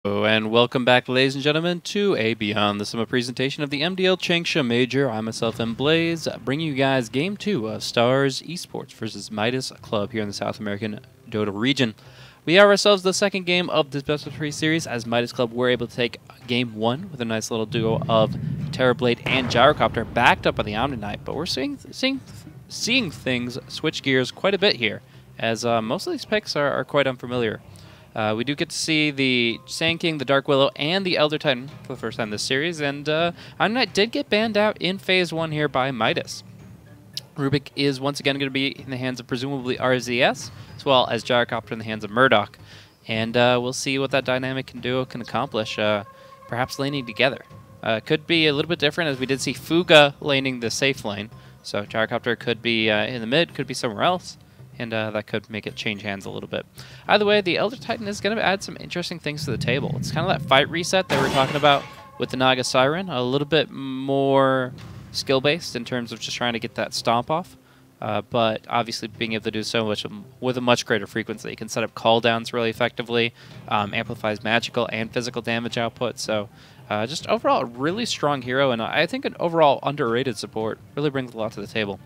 Hello and welcome back, ladies and gentlemen, to a Beyond the Summer presentation of the MDL Changsha Major. I myself am Blaze, bringing you guys Game 2 of Stars Esports versus Midas Club here in the South American Dota region. We are ourselves the second game of this best of 3 series, as Midas Club were able to take Game 1 with a nice little duo of Terrorblade and Gyrocopter, backed up by the Omni Knight. But we're seeing things switch gears quite a bit here, as most of these picks are quite unfamiliar. We do get to see the Sand King, the Dark Willow, and the Elder Titan for the first time this series, and Omni Knight did get banned out in Phase 1 here by Midas. Rubik is once again going to be in the hands of presumably RZS, as well as Gyrocopter in the hands of Murdoch. And we'll see what that dynamic can accomplish, perhaps laning together. Could be a little bit different, as we did see Fuga laning the safe lane, so Gyrocopter could be in the mid, could be somewhere else. And that could make it change hands a little bit. Either way, the Elder Titan is going to add some interesting things to the table. It's kind of that fight reset that we were talking about with the Naga Siren, a little bit more skill-based in terms of just trying to get that stomp off. But obviously being able to do so much with a much greater frequency. You can set up cooldowns really effectively, amplifies magical and physical damage output. So just overall a really strong hero, and I think an overall underrated support. Really brings a lot to the table.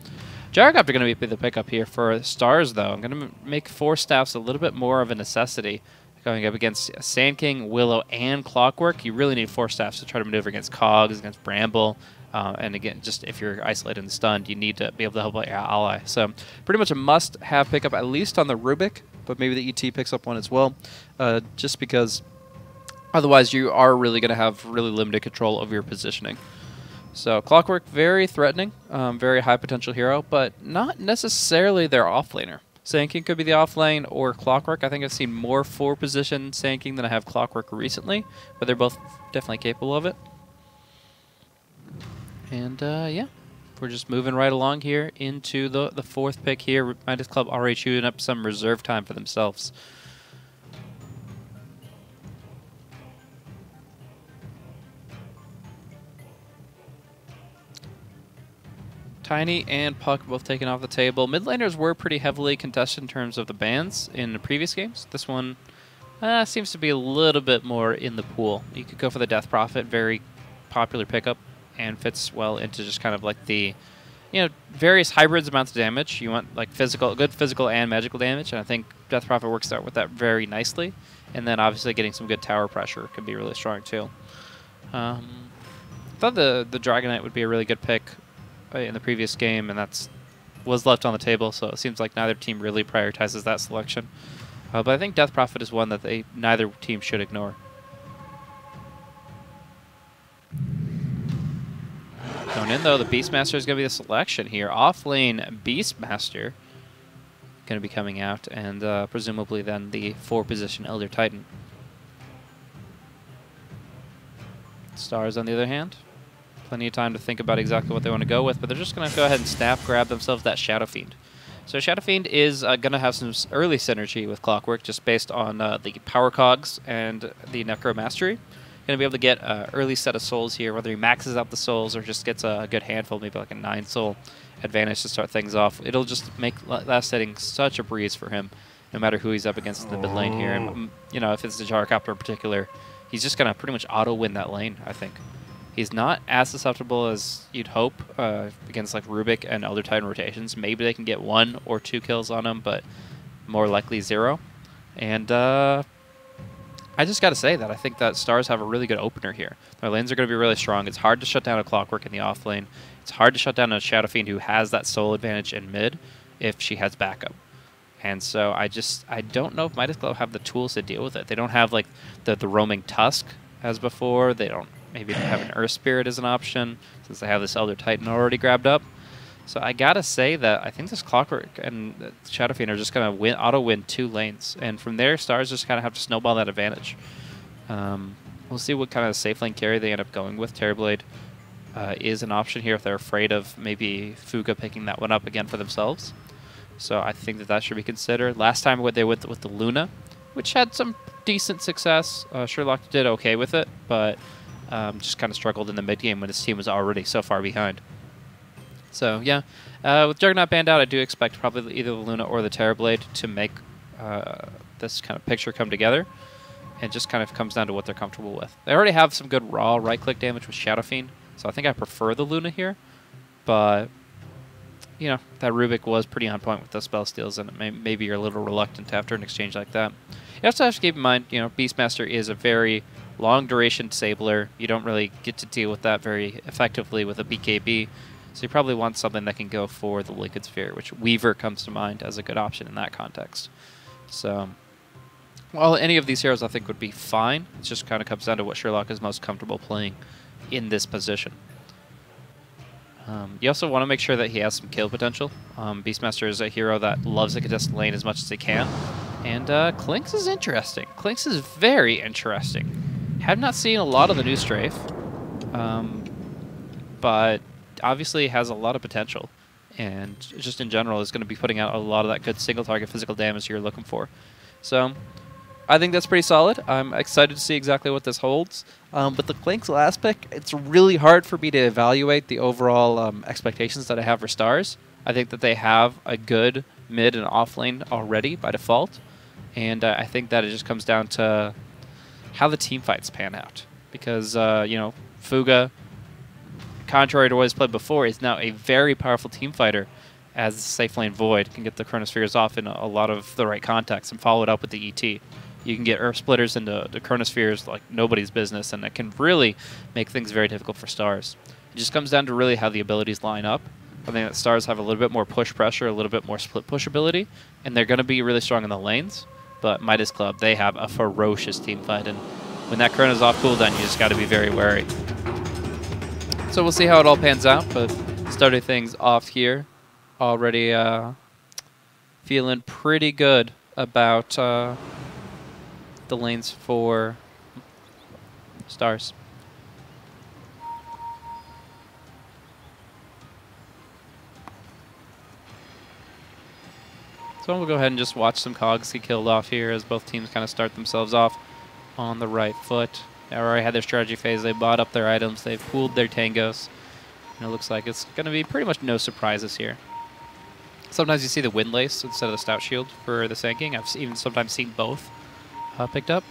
Gyrocopter going to be the pickup here for Stars, though. I'm going to make 4 staffs a little bit more of a necessity. Going up against Sand King, Willow, and Clockwork, you really need 4 staffs to try to maneuver against Cogs, against Bramble, and again, just if you're isolated and stunned, you need to be able to help out your ally. So pretty much a must-have pickup, at least on the Rubik, but maybe the ET picks up one as well, just because otherwise you are really going to have really limited control over your positioning. So Clockwork, very threatening, very high potential hero, but not necessarily their offlaner. Sand King could be the offlane, or Clockwork. I think I've seen more 4-position Sand King than I have Clockwork recently, but they're both definitely capable of it. And yeah, we're just moving right along here into the 4th pick here. Midas Club already shooting up some reserve time for themselves. Tiny and Puck both taken off the table. Mid laners were pretty heavily contested in terms of the bans in the previous games. This one seems to be a little bit more in the pool. You could go for the Death Prophet, very popular pickup, and fits well into just kind of like the, various hybrids amounts of damage. You want like good physical and magical damage, and I think Death Prophet works out with that very nicely. And then obviously getting some good tower pressure could be really strong too. I thought the Dragon Knight would be a really good pick in the previous game, and was left on the table, so it seems like neither team really prioritizes that selection. But I think Death Prophet is one that neither team should ignore. Going in, though, the Beastmaster is going to be the selection here. Offlane Beastmaster going to be coming out, and presumably then the 4-position Elder Titan. Stars, on the other hand, plenty of time to think about exactly what they want to go with, but they're just going to go ahead and staff grab themselves that Shadow Fiend. So Shadow Fiend is going to have some early synergy with Clockwork, just based on the Power Cogs and the Necro Mastery. Going to be able to get an early set of souls here, whether he maxes out the souls or just gets a good handful, maybe like a 9-soul advantage to start things off. It'll just make last setting such a breeze for him, no matter who he's up against in the mid lane here. And, if it's the Gyrocopter in particular, he's just going to pretty much auto-win that lane, I think. He's not as susceptible as you'd hope against like Rubik and Elder Titan rotations. Maybe they can get 1 or 2 kills on him, but more likely 0. And I just got to say that I think that Stars have a really good opener here. Their lanes are going to be really strong. It's hard to shut down a Clockwork in the off lane. It's hard to shut down a Shadow Fiend who has that soul advantage in mid if she has backup. And so I don't know if Midas Club have the tools to deal with it. They don't have like the roaming Tusk as before. They don't. Maybe they have an Earth Spirit as an option, since they have this Elder Titan already grabbed up. So I gotta say that I think this Clockwork and Shadow Fiend are just gonna auto-win 2 lanes, and from there, Stars just kind of have to snowball that advantage. We'll see what kind of safe lane carry they end up going with. Terrorblade is an option here if they're afraid of maybe Fuga picking that one up again for themselves. So I think that should be considered. Last time what they went with the Luna, which had some decent success. Sherlock did okay with it, but just kind of struggled in the mid game when his team was already so far behind. So yeah, with Juggernaut banned out, I do expect probably either the Luna or the Terrorblade to make this kind of picture come together. It just kind of comes down to what they're comfortable with. They already have some good raw right-click damage with Shadow Fiend, so I think I prefer the Luna here. But, you know, that Rubik was pretty on point with the spell steals, and maybe you're a little reluctant after an exchange like that. You also have to keep in mind, you know, Beastmaster is a very long-duration disabler. You don't really get to deal with that very effectively with a BKB, so you probably want something that can go for the Liquid Sphere, which Weaver comes to mind as a good option in that context. So, well, any of these heroes I think would be fine. It just kind of comes down to what Sherlock is most comfortable playing in this position. You also want to make sure that he has some kill potential. Beastmaster is a hero that loves the contested lane as much as he can. And Klinks is interesting. Klinks is very interesting. Have not seen a lot of the new Strafe, but obviously has a lot of potential. And just in general is going to be putting out a lot of that good single target physical damage you're looking for. So I think that's pretty solid. I'm excited to see exactly what this holds. But the Klinks last pick, it's really hard for me to evaluate the overall expectations that I have for Stars. I think that they have a good mid and off lane already by default. And I think that it just comes down to how the team fights pan out. Because, you know, Fuga, contrary to what he's played before, is now a very powerful team fighter, as Safe Lane Void can get the Chronospheres off in a lot of the right contexts and follow it up with the ET. You can get Earth Splitters into the Chronospheres like nobody's business, and it can really make things very difficult for Stars. It just comes down to really how the abilities line up. I think that Stars have a little bit more push pressure, a little bit more split push ability, and they're going to be really strong in the lanes. But Midas Club, they have a ferocious team fight, and when that Chrono's off cooldown, you just got to be very wary. So we'll see how it all pans out, but starting things off here, already feeling pretty good about the lanes for Stars. So we'll go ahead and just watch some cogs get killed off here as both teams kind of start themselves off on the right foot. They already had their strategy phase. They bought up their items. They've pooled their tangos. And it looks like it's going to be pretty much no surprises here. Sometimes you see the Windlace instead of the Stout Shield for the Sand. I've even sometimes seen both picked up.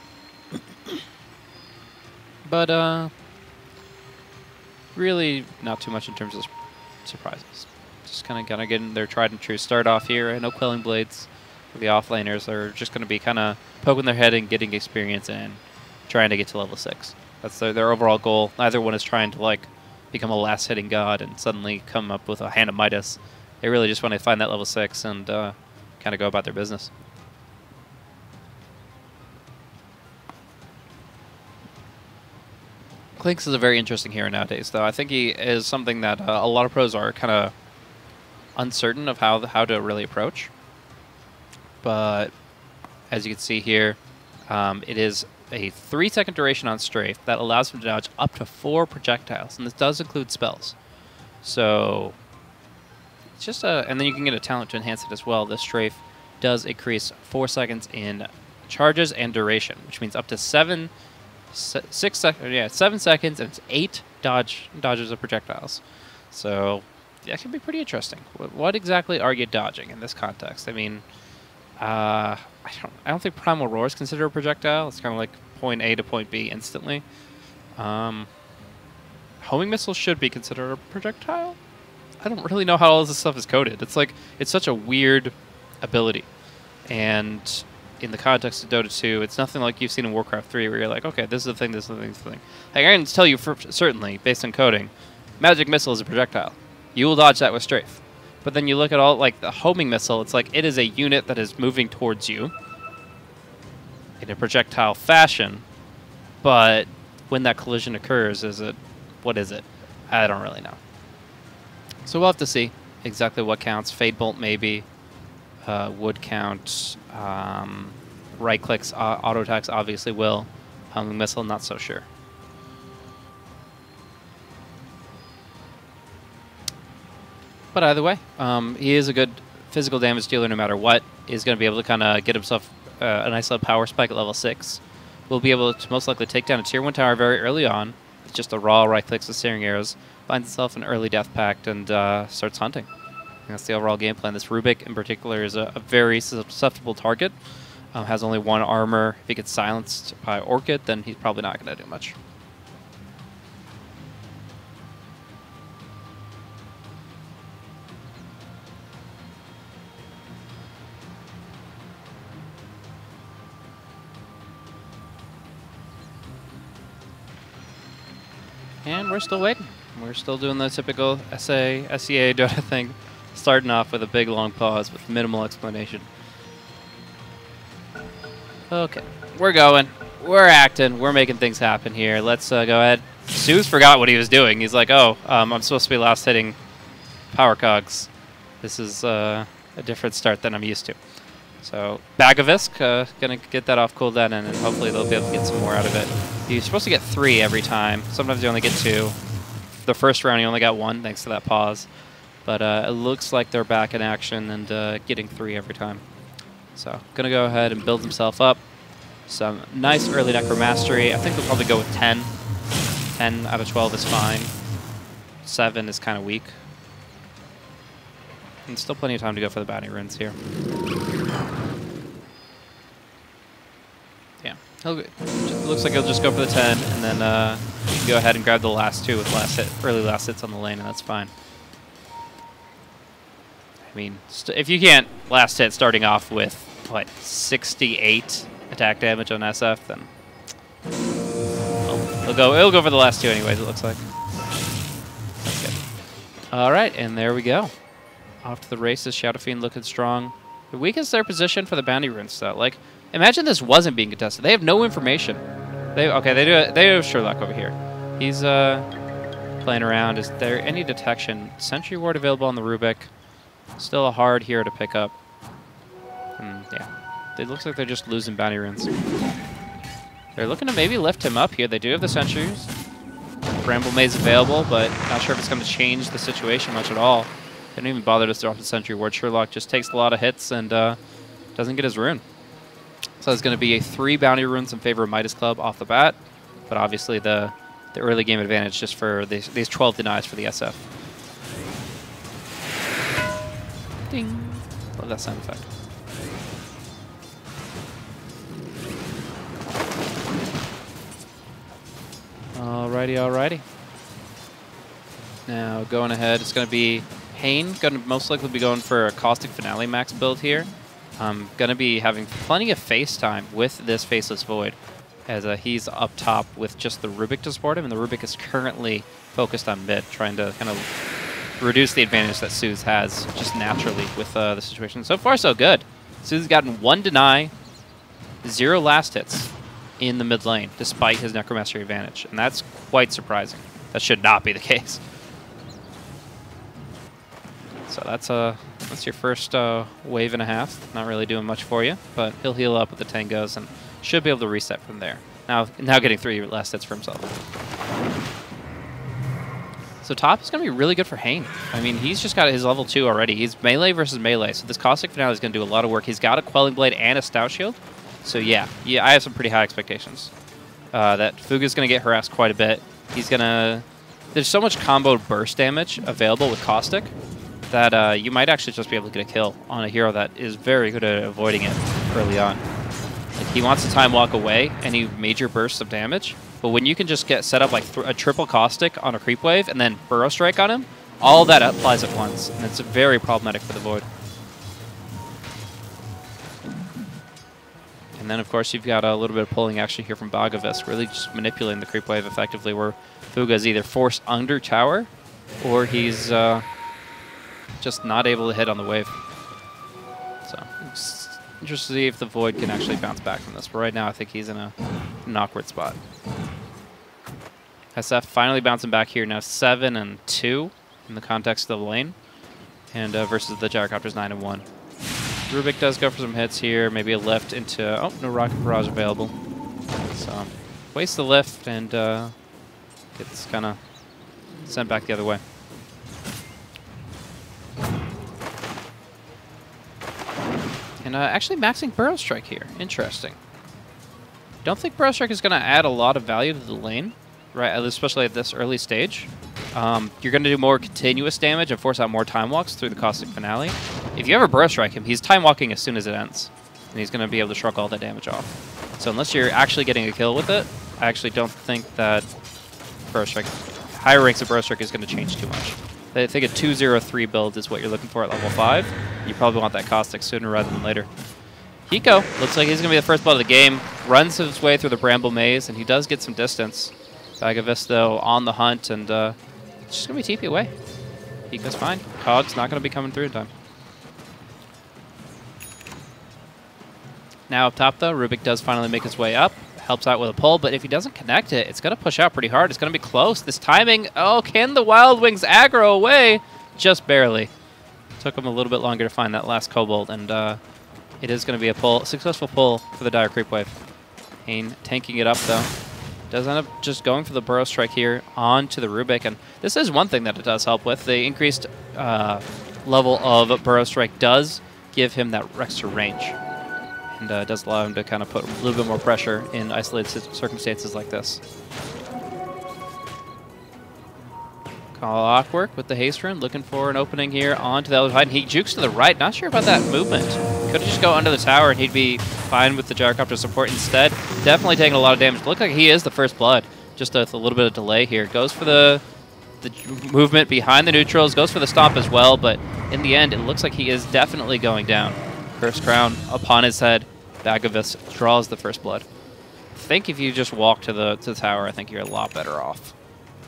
But really not too much in terms of surprises. Just kind of getting their tried and true start off here. I know Quelling Blades, the offlaners, are just going to be kind of poking their head and getting experience and trying to get to level 6. That's their overall goal. Neither one is trying to like become a last-hitting god and suddenly come up with a Hand of Midas. They really just want to find that level 6 and kind of go about their business. Klinks is a very interesting hero nowadays, though. I think he is something that a lot of pros are kind of uncertain of how to really approach. But as you can see here, it is a 3-second duration on Strafe that allows him to dodge up to 4 projectiles, and this does include spells. So it's just and then you can get a talent to enhance it as well. This Strafe does increase 4 seconds in charges and duration, which means up to 7 seconds and it's 8 dodges of projectiles. So that can be pretty interesting. What exactly are you dodging in this context? I mean, I don't think Primal Roar is considered a projectile. It's kind of like point A to point B instantly. Homing Missile should be considered a projectile. I don't really know how all this stuff is coded. It's like, it's such a weird ability. And in the context of Dota 2, it's nothing like you've seen in Warcraft 3 where you're like, okay, this is the thing, this is the thing, this is the thing. Like, I can tell you for certainly, based on coding, Magic Missile is a projectile. You will dodge that with Strafe. But then you look at all, like, the homing missile, it's like it is a unit that is moving towards you in a projectile fashion, but when that collision occurs, what is it? I don't really know. So we'll have to see exactly what counts. Fade Bolt maybe would count. Right clicks, auto attacks obviously will. Homing missile, not so sure. But either way, he is a good physical damage dealer no matter what. He's going to be able to kind of get himself a nice little power spike at level 6. We'll be able to most likely take down a tier 1 tower very early on with just the raw right clicks with Searing Arrows, finds himself an early death pact, and starts hunting. And that's the overall game plan. This Rubik in particular is a very susceptible target. Has only 1 armor. If he gets silenced by Orchid, then he's probably not going to do much. And we're still waiting. We're still doing the typical SEA Dota thing, starting off with a big long pause with minimal explanation. Okay, we're going. We're acting. We're making things happen here. Let's go ahead. Suze forgot what he was doing. He's like, oh, I'm supposed to be last hitting power cogs. This is a different start than I'm used to. So Bagavisk gonna get that off cooldown, and hopefully they'll be able to get some more out of it. You're supposed to get 3 every time. Sometimes you only get 2. The first round you only got 1 thanks to that pause. But it looks like they're back in action and getting 3 every time. So gonna go ahead and build himself up. Some nice early Necromastery. I think they'll probably go with 10. 10 out of 12 is fine. 7 is kind of weak. And still plenty of time to go for the bounty runes here. Yeah, looks like he'll just go for the 10, and then you can go ahead and grab the last 2 with early last hits on the lane, and that's fine. I mean, if you can't last hit starting off with, what, 68 attack damage on SF, then it'll go for the last 2 anyways, it looks like. That's good. All right, and there we go. Off to the races, Shadow Fiend looking strong. The weakest their position for the bounty runes, though. Like, imagine this wasn't being contested. They have no information. They do have Sherlock over here. He's playing around. Is there any detection? Sentry Ward available on the Rubik. Still a hard hero to pick up. Yeah, it looks like they're just losing bounty runes. They're looking to maybe lift him up here. They do have the sentries. Bramble Maze available, but not sure if it's going to change the situation much at all. They didn't even bother to throw off the Sentry Ward. Sherlock just takes a lot of hits and doesn't get his rune. So it's going to be a 3 bounty runes in favor of Midas Club off the bat, but obviously the early game advantage just for these 12 denies for the SF. Ding. Love that sound effect. Alrighty, alrighty. Now going ahead, it's going to be Hane, going to most likely be going for a Caustic Finale max build here. Going to be having plenty of face time with this Faceless Void, as he's up top with just the Rubik to support him, and the Rubik is currently focused on mid, trying to kind of reduce the advantage that Suze has just naturally with the situation. So far, so good. Suze has gotten 1 deny, 0 last hits in the mid lane, despite his Necromastery advantage, and that's quite surprising. That should not be the case. So that's your first wave and a half. Not really doing much for you, but he'll heal up with the tangos and should be able to reset from there. Now getting 3 last hits for himself. So top is going to be really good for Hane. I mean, he's just got his level 2 already. He's melee versus melee, so this Caustic Finale is going to do a lot of work. He's got a Quelling Blade and a Stout Shield. So yeah, I have some pretty high expectations. That Fuga's going to get harassed quite a bit. He's going to... There's so much combo burst damage available with Caustic that you might actually just be able to get a kill on a hero that is very good at avoiding it early on. Like, he wants to time walk away any major bursts of damage, but when you can just get set up like a triple Caustic on a creep wave and then Burrow Strike on him, all that applies at once, and it's very problematic for the Void. And then, of course, you've got a little bit of pulling action here from Bagavisk, really just manipulating the creep wave effectively, where Fuga is either forced under tower or he's just not able to hit on the wave. So it's interesting to see if the Void can actually bounce back from this. But right now, I think he's in an awkward spot. SF finally bouncing back here now, 7 and 2 in the context of the lane, and versus the Gyrocopters 9 and 1. Rubik does go for some hits here, maybe a lift into... Oh, no Rocket Barrage available. So waste the lift and gets kind of sent back the other way. And actually maxing Burrow Strike here. Interesting. Don't think Burrow Strike is going to add a lot of value to the lane, right? Especially at this early stage. You're going to do more continuous damage and force out more time walks through the Caustic Finale. If you ever Burrow Strike him, he's time walking as soon as it ends. and he's going to be able to shrug all that damage off. So unless you're actually getting a kill with it, I actually don't think that Burrow Strike, higher ranks of Burrow Strike is going to change too much. I think a 2-0-3 build is what you're looking for at level 5. You probably want that Caustic sooner rather than later. Hiko looks like he's going to be the first blood of the game. Runs his way through the Bramble Maze, and he does get some distance. Bagavis, though, on the hunt, and it's just going to be TP away. Hiko's fine. Cog's not going to be coming through in time. Now up top, though, Rubik does finally make his way up. Helps out with a pull, but if he doesn't connect it, it's going to push out pretty hard. It's going to be close. This timing, oh, can the Wild Wings aggro away? Just barely. Took him a little bit longer to find that last Kobold, and it is going to be a pull, successful pull for the Dire Creep Wave. Hane tanking it up, though. Does end up just going for the Burrow Strike here onto the Rubik, and this is one thing that it does help with. The increased level of Burrow Strike does give him that extra range. And does allow him to kind of put a little bit more pressure in isolated circumstances like this. Clockwork with the haste rune, looking for an opening here onto the other side. He jukes to the right, not sure about that movement. Could have just go under the tower and he'd be fine with the Gyrocopter support instead. Definitely taking a lot of damage. Look like he is the first blood, just with a little bit of delay here. Goes for the movement behind the neutrals, goes for the stomp as well, but in the end, it looks like he is definitely going down. First crown upon his head. Bagavis draws the first blood. I think if you just walk to the tower, I think you're a lot better off.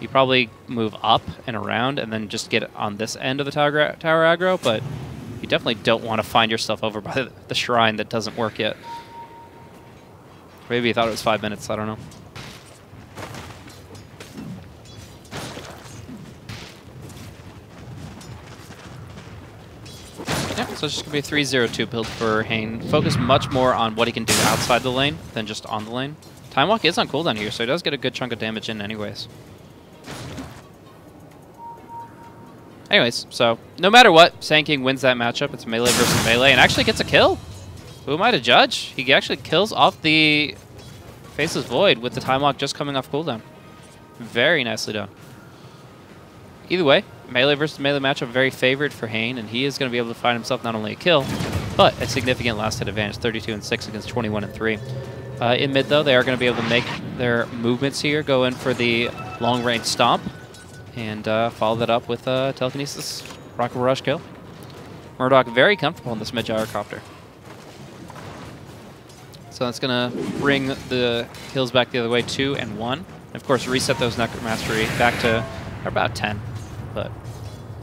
You probably move up and around and then just get on this end of the tower aggro, but you definitely don't want to find yourself over by the shrine that doesn't work yet. Maybe you thought it was 5 minutes, I don't know. Yeah, so it's just going to be a 3-0-2 build for Hane. Focus much more on what he can do outside the lane than just on the lane. Time Walk is on cooldown here, so he does get a good chunk of damage in anyways. Anyways, so no matter what, Sand King wins that matchup. It's melee versus melee and actually gets a kill. Who am I to judge? He actually kills off the Faceless Void with the Time Walk just coming off cooldown. Very nicely done. Either way, melee versus melee matchup very favored for Hane, and he is going to be able to find himself not only a kill, but a significant last hit advantage, 32-6 against 21-3. In mid, though, they are going to be able to make their movements here, go in for the long-range stomp, and follow that up with telekinesis, rocket rush kill. Murdoch very comfortable in this mid gyrocopter. So that's going to bring the kills back the other way, 2 and 1. And of course, reset those Necromastery back to about 10. But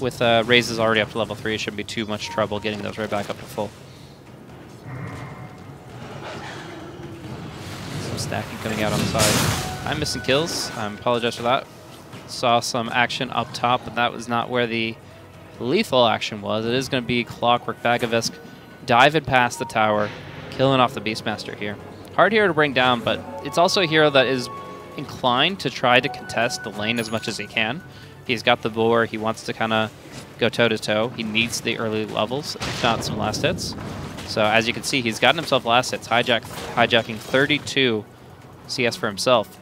with raises already up to level 3, it shouldn't be too much trouble getting those right back up to full. Some stacking coming out on the side. I'm missing kills. I apologize for that. Saw some action up top, but that was not where the lethal action was. It is going to be Clockwork Bagavisk diving past the tower, killing off the Beastmaster here. Hard hero to bring down, but it's also a hero that is inclined to try to contest the lane as much as he can. He's got the boar. He wants to kind of go toe-to-toe. He needs the early levels, if not some last hits. So as you can see, he's gotten himself last hits, hijacking 32 CS for himself.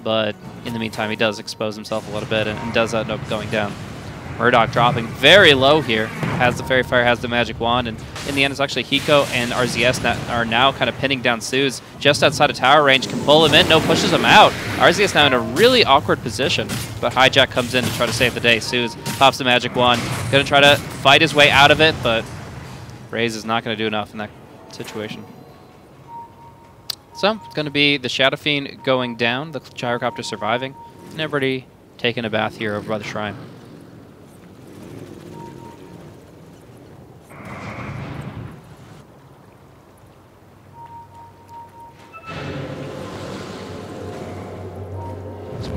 But in the meantime, he does expose himself a little bit and does end up going down. Murdoch dropping very low here. Has the Fairy Fire, has the Magic Wand, and in the end, it's actually Hiko and RZS that are now kind of pinning down Suze just outside of tower range. Can pull him in, no, pushes him out. RZS now in a really awkward position, but Hijack comes in to try to save the day. Suze pops the Magic Wand, gonna try to fight his way out of it, but Raze is not gonna do enough in that situation. So it's gonna be the Shadow Fiend going down, the Gyrocopter surviving, and everybody taking a bath here over by the shrine.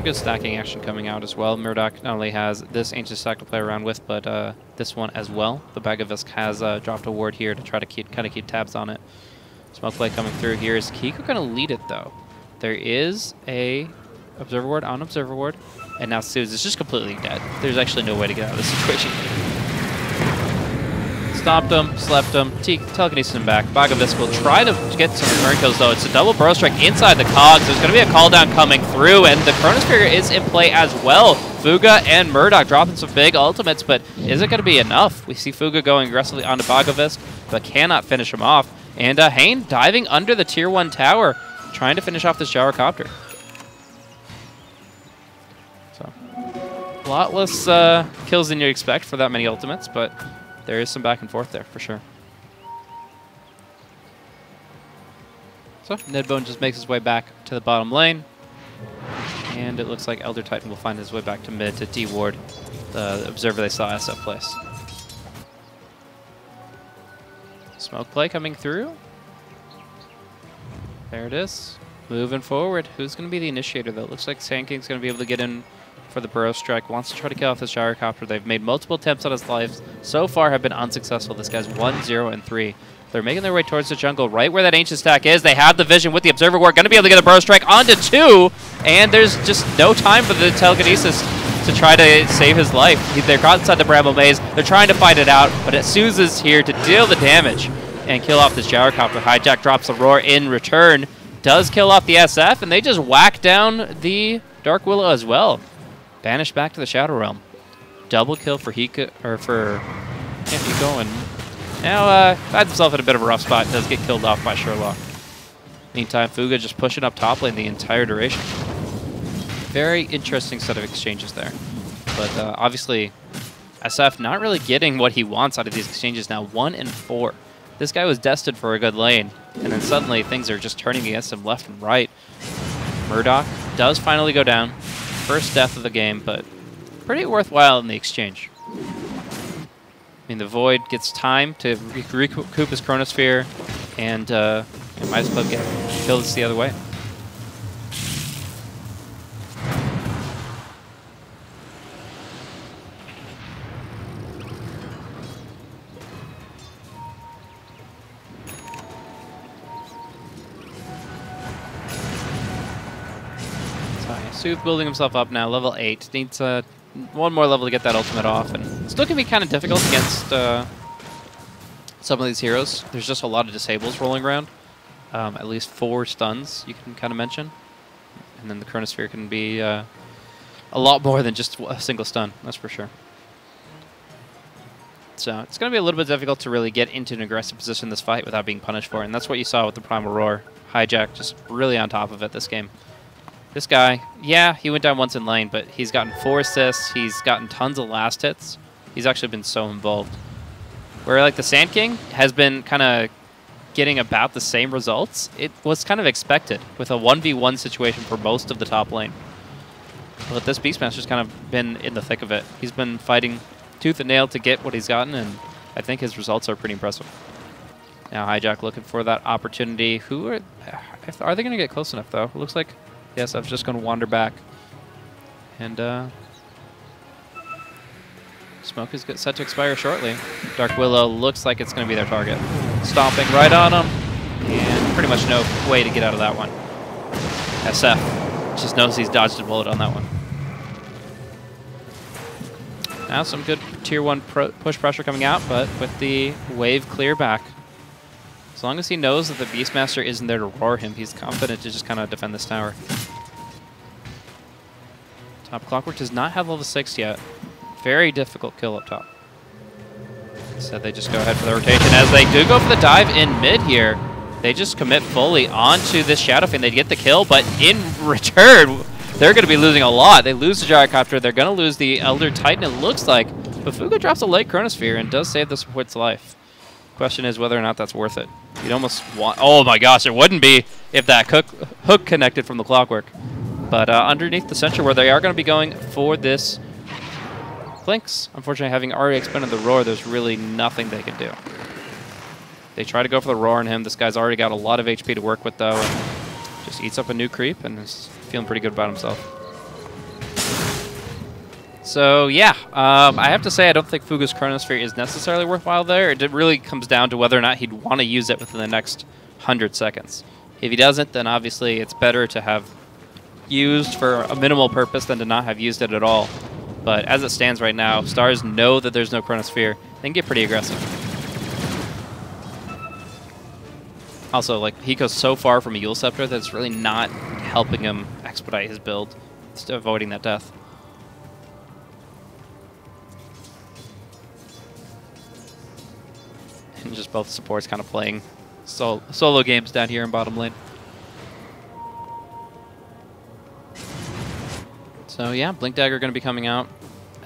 Good stacking action coming out as well. Murdoch not only has this Ancient Stack to play around with, but this one as well. The Bagavisk has dropped a ward here to try to kind of keep tabs on it. Smoke play coming through here. Is Hiko going to lead it, though? There is a Observer Ward on Observer Ward, and now Suze is just completely dead. There's actually no way to get out of this situation. Stomped him, slept him, telekinesis him back. Bagavisk will try to get some turn kills, though. It's a double Burrow Strike inside the cogs. There's going to be a call down coming through, and the Chronosphere is in play as well. Fuga and Murdoch dropping some big ultimates, but is it going to be enough? We see Fuga going aggressively onto Bagavisk, but cannot finish him off. And Hane diving under the tier 1 tower, trying to finish off this gyrocopter. So, a lot less kills than you'd expect for that many ultimates, but there is some back and forth there for sure. So, Nedbone just makes his way back to the bottom lane. And it looks like Elder Titan will find his way back to mid to deward the observer they saw SF place. Smoke play coming through. There it is. Moving forward. Who's going to be the initiator, though? It looks like Sand King's going to be able to get in for the burrow strike. Wants to try to kill off this gyrocopter. They've made multiple attempts on his life. So far have been unsuccessful. This guy's 1, 0, and 3. They're making their way towards the jungle, right where that ancient stack is. They have the vision with the observer ward. Going to be able to get a burrow strike onto 2. And there's just no time for the telekinesis to try to save his life. They're caught inside the bramble maze. They're trying to fight it out, but Suza's here to deal the damage and kill off this gyrocopter. Hijack drops the roar in return. Does kill off the SF, and they just whack down the Dark Willow as well. Banished back to the Shadow Realm. Double kill for Hiko, and now finds himself in a bit of a rough spot. Does get killed off by Sherlock. Meantime, Fuga just pushing up top lane the entire duration. Very interesting set of exchanges there. But obviously, SF not really getting what he wants out of these exchanges now. 1 and 4. This guy was destined for a good lane, and then suddenly things are just turning against him left and right. Murdoch does finally go down. First death of the game, but pretty worthwhile in the exchange. I mean, the Void gets time to recoup his Chronosphere, and might as well get killed the other way. Sooth building himself up now, level 8. Needs one more level to get that ultimate off, and still can be kind of difficult against some of these heroes. There's just a lot of disables rolling around. At least 4 stuns you can kind of mention. And then the Chronosphere can be a lot more than just a single stun, that's for sure. So it's going to be a little bit difficult to really get into an aggressive position in this fight without being punished for it, and that's what you saw with the Primal Roar. Hijack just really on top of it this game. This guy, yeah, he went down once in lane, but he's gotten 4 assists, he's gotten tons of last hits. He's actually been so involved. Where like the Sand King has been kind of getting about the same results, it was kind of expected with a 1v1 situation for most of the top lane. But this Beastmaster's kind of been in the thick of it. He's been fighting tooth and nail to get what he's gotten, and I think his results are pretty impressive. Now Hijack looking for that opportunity. Who are they going to get close enough, though? It looks like yes, I was just going to wander back. And smoke is set to expire shortly. Dark Willow looks like it's going to be their target. Stomping right on him. And pretty much no way to get out of that one. SF just knows he's dodged a bullet on that one. Now some good tier 1 push pressure coming out, but with the wave clear back. As long as he knows that the Beastmaster isn't there to roar him, he's confident to just kind of defend this tower. Top Clockwork does not have level 6 yet. Very difficult kill up top. So they just go ahead for the rotation. As they do go for the dive in mid here, they just commit fully onto this Shadow Fiend. They get the kill, but in return, they're going to be losing a lot. They lose the Gyrocopter. They're going to lose the Elder Titan, it looks like. But Fuga drops a late Chronosphere and does save the support's life. Question is whether or not that's worth it. You'd almost want... Oh my gosh, it wouldn't be if that hook connected from the Clockwork. But underneath the Sentry where they are going to be going for this Flinks. Unfortunately, having already expended the Roar, there's really nothing they can do. They try to go for the Roar on him. This guy's already got a lot of HP to work with, though. And just eats up a new creep and is feeling pretty good about himself. So, yeah, I have to say I don't think Fuga's Chronosphere is necessarily worthwhile there. It really comes down to whether or not he'd want to use it within the next 100 seconds. If he doesn't, then obviously it's better to have used for a minimal purpose than to not have used it at all. But as it stands right now, Stars know that there's no Chronosphere. They can get pretty aggressive. Also, like, Hiko's so far from a Yule Scepter that it's really not helping him expedite his build. It's avoiding that death. And just both supports kind of playing Solo games down here in bottom lane. So yeah, Blink Dagger going to be coming out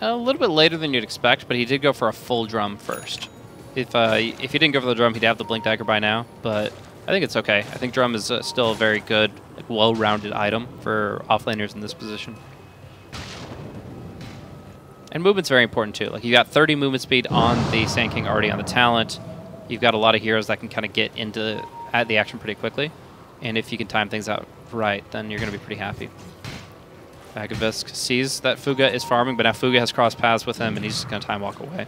a little bit later than you'd expect, but he did go for a full drum first. If he didn't go for the drum, he'd have the Blink Dagger by now, but I think it's okay. I think drum is still a very good, like, well-rounded item for offlaners in this position. And movement's very important too. Like, you got 30 movement speed on the Sand King already on the talent. You've got a lot of heroes that can kind of get into the action pretty quickly, and if you can time things out right, then you're going to be pretty happy. Vagavisk sees that Fuga is farming, but now Fuga has crossed paths with him, and he's just going to time walk away.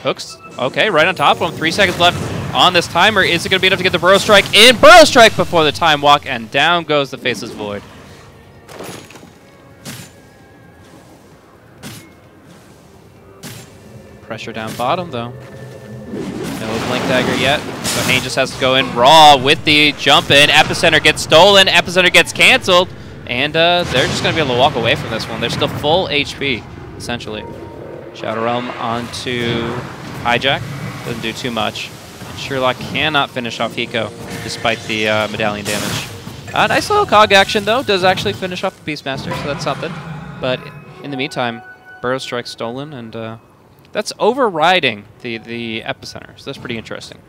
Hooks. Okay, right on top of him. 3 seconds left on this timer. Is it going to be enough to get the Burrow Strike in? Burrow Strike before the time walk, and down goes the Faceless Void. Pressure down bottom, though. No Blink Dagger yet. So Hane just has to go in raw with the jump in. Epicenter gets stolen. Epicenter gets canceled. And they're just going to be able to walk away from this one. They're still full HP, essentially. Shadow Realm onto Hijack. Doesn't do too much. And Sherlock cannot finish off Hiko, despite the medallion damage. Nice little cog action, though. Does actually finish off the Beastmaster, so that's something. But in the meantime, Burrow Strike stolen, and that's overriding the Epicenter. So that's pretty interesting.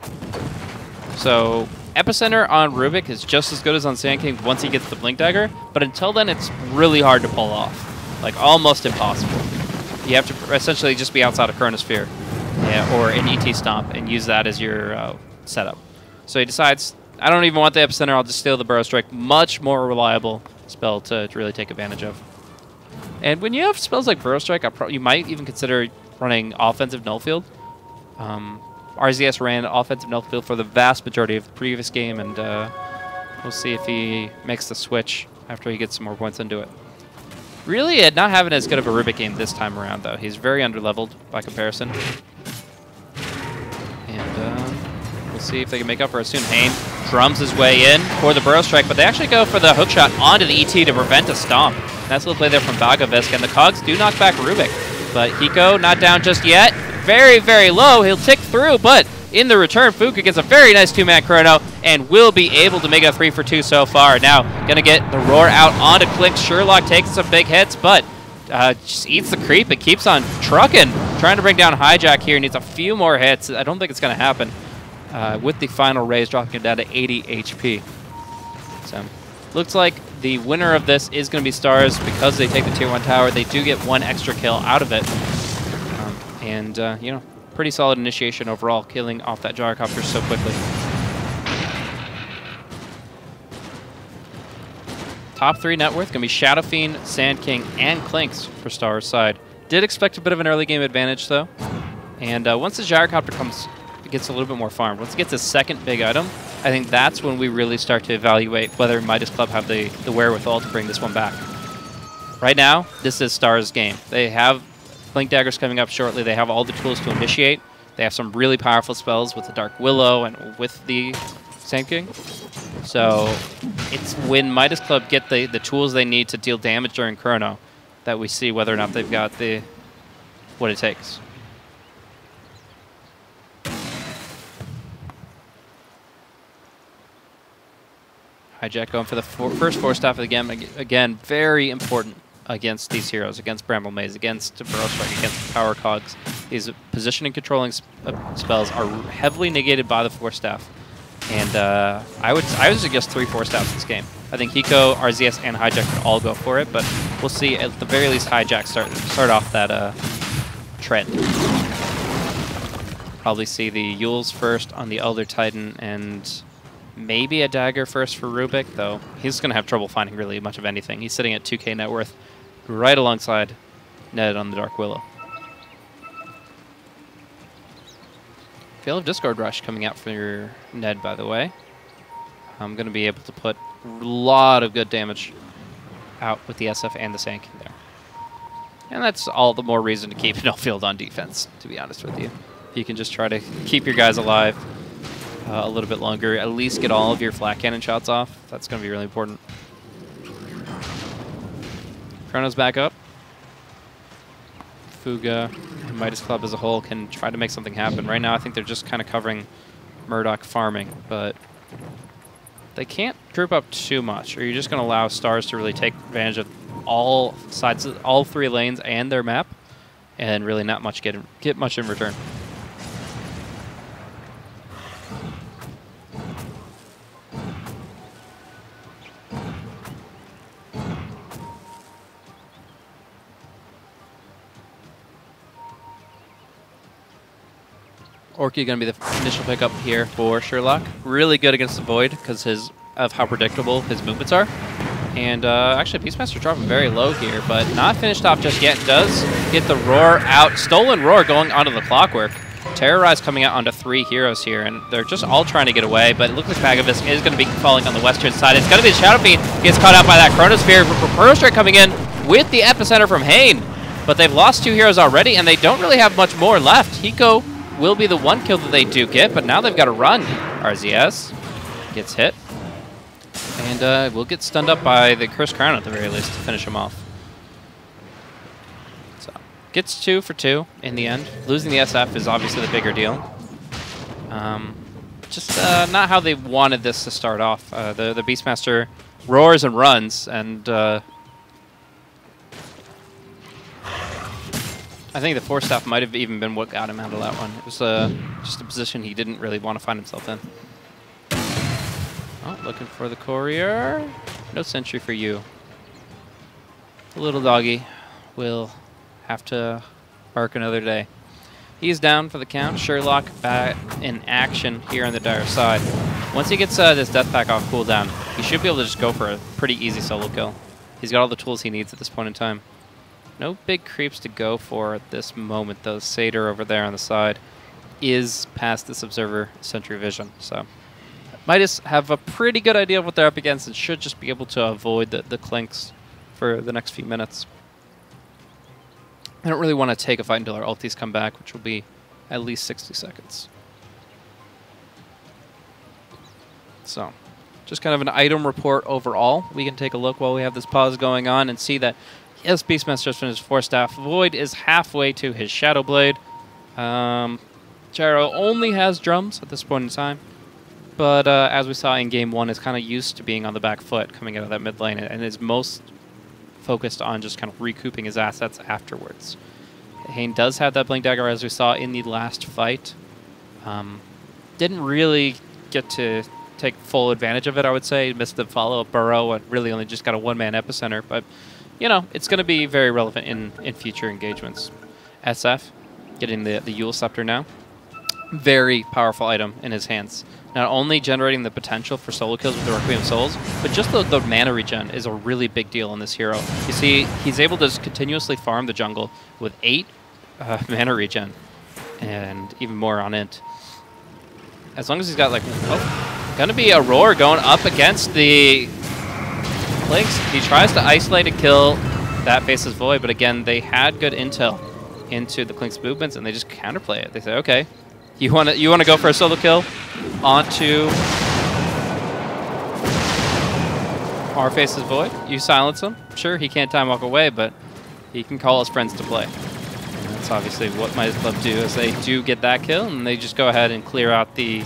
So Epicenter on Rubik is just as good as on Sand King once he gets the Blink Dagger, but until then it's really hard to pull off. Like, almost impossible. You have to essentially just be outside of Chronosphere, or an ET Stomp, and use that as your setup. So he decides, I don't even want the Epicenter, I'll just steal the Burrow Strike. Much more reliable spell to really take advantage of. And when you have spells like Burrow Strike, you might even consider running offensive null field. RZS ran offensive null field for the vast majority of the previous game, and we'll see if he makes the switch after he gets some more points into it. Really not having as good of a Rubik game this time around, though. He's very underleveled by comparison. And we'll see if they can make up for it soon. Hane drums his way in for the Burrow Strike, but they actually go for the hookshot onto the ET to prevent a stomp. Nice little play there from Vagavisk, and the cogs do knock back Rubik. But Hiko not down just yet. Very, very low. He'll tick through, but in the return, Fuga gets a very nice 2-man chrono and will be able to make it a 3-for-2 so far. Now, going to get the roar out onto Click. Sherlock takes some big hits, but just eats the creep and keeps on trucking. Trying to bring down Hijack here. Needs a few more hits. I don't think it's going to happen with the final raise, dropping him down to 80 HP. So, looks like the winner of this is going to be Stars because they take the Tier 1 tower. They do get 1 extra kill out of it. And, you know, pretty solid initiation overall, killing off that gyrocopter so quickly. Top 3 net worth going to be Shadow Fiend, Sand King, and Clinks for Star's side. Did expect a bit of an early game advantage, though. And once the gyrocopter gets a little bit more farmed, once it gets a second big item, I think that's when we really start to evaluate whether Midas Club have the wherewithal to bring this one back. Right now, this is Star's game. They have Blink Daggers coming up shortly. They have all the tools to initiate. They have some really powerful spells with the Dark Willow and with the Sand King. So it's when Midas Club get the tools they need to deal damage during Chrono that we see whether or not they've got what it takes. Hijack going for the first 4-staff of the game. Again, very important against these heroes, against Bramble Maze, against Burrow Strike, against Power Cogs. These positioning controlling spells are heavily negated by the 4-staff. And I would suggest 3 4-staffs in this game. I think Hiko, RZS, and Hijack could all go for it, but we'll see at the very least Hijack start off that trend. Probably see the Yules first on the Elder Titan, and maybe a Dagger first for Rubik, though he's going to have trouble finding really much of anything. He's sitting at 2k net worth right alongside Ned on the Dark Willow. Veil of Discord Rush coming out for Ned, by the way. I'm going to be able to put a lot of good damage out with the SF and the Sand King there. And that's all the more reason to keep no field on defense, to be honest with you. If you can just try to keep your guys alive a little bit longer, at least get all of your flat cannon shots off. That's going to be really important. Chrono's back up. Fuga and Midas Club as a whole can try to make something happen. Right now, I think they're just kind of covering Murdoch farming, but they can't group up too much, or you're just going to allow Stars to really take advantage of all sides, all 3 lanes and their map, and really not much get much in return. Orky going to be the initial pickup here for Sherlock. Really good against the Void because of how predictable his movements are. And actually, Beastmaster dropping very low here, but not finished off just yet. Does get the Roar out. Stolen Roar going onto the Clockwork. Terrorize coming out onto 3 heroes here, and they're just all trying to get away, but it looks like Vagavis is going to be falling on the western side. It's going to be the Shadow Fiend. Gets caught out by that Chronosphere. Proto Strike coming in with the Epicenter from Hain, but they've lost 2 heroes already, and they don't really have much more left. Hiko will be the 1 kill that they do get, but now they've got to run. RZS gets hit. And we'll get stunned up by the Cursed Crown at the very least to finish him off. So, gets 2 for 2 in the end. Losing the SF is obviously the bigger deal. Just not how they wanted this to start off. The Beastmaster roars and runs, and I think the Force Staff might have even been what got him out of that one. It was just a position he didn't really want to find himself in. Oh, looking for the courier. No sentry for you. The little doggy will have to bark another day. He's down for the count. Sherlock back in action here on the dire side. Once he gets this death pack off cooldown, he should be able to just go for a pretty easy solo kill. He's got all the tools he needs at this point in time. No big creeps to go for at this moment, though. Satyr over there on the side is past this Observer Sentry Vision, so Midas have a pretty good idea of what they're up against and should just be able to avoid the clinks for the next few minutes. I don't really want to take a fight until our ultis come back, which will be at least 60 seconds. So, just kind of an item report overall. We can take a look while we have this pause going on and see that, yes, Beastmaster just finished 4 staff. Void is halfway to his Shadow Blade. Gyro only has drums at this point in time. But as we saw in Game 1, is kind of used to being on the back foot coming out of that mid lane and is most focused on just kind of recouping his assets afterwards. Hain does have that Blink Dagger, as we saw in the last fight. Didn't really get to take full advantage of it, I would say. Missed the follow-up burrow and really only just got a 1-man epicenter. But, you know, it's going to be very relevant in future engagements. SF getting the Yule Scepter now. Very powerful item in his hands. Not only generating the potential for solo kills with the Requiem of Souls, but just the mana regen is a really big deal on this hero. You see, he's able to just continuously farm the jungle with 8 mana regen, and even more on it. As long as he's got, like, gonna be a roar going up against the Clinks. He tries to isolate and kill that faceless Void, but again, they had good intel into the Clinks' movements, and they just counterplay it. They say, okay, you wanna go for a solo kill onto our faceless Void? You silence him. Sure, he can't time walk away, but he can call his friends to play. And that's obviously what Midas Club do, is they do get that kill, and they just go ahead and clear out the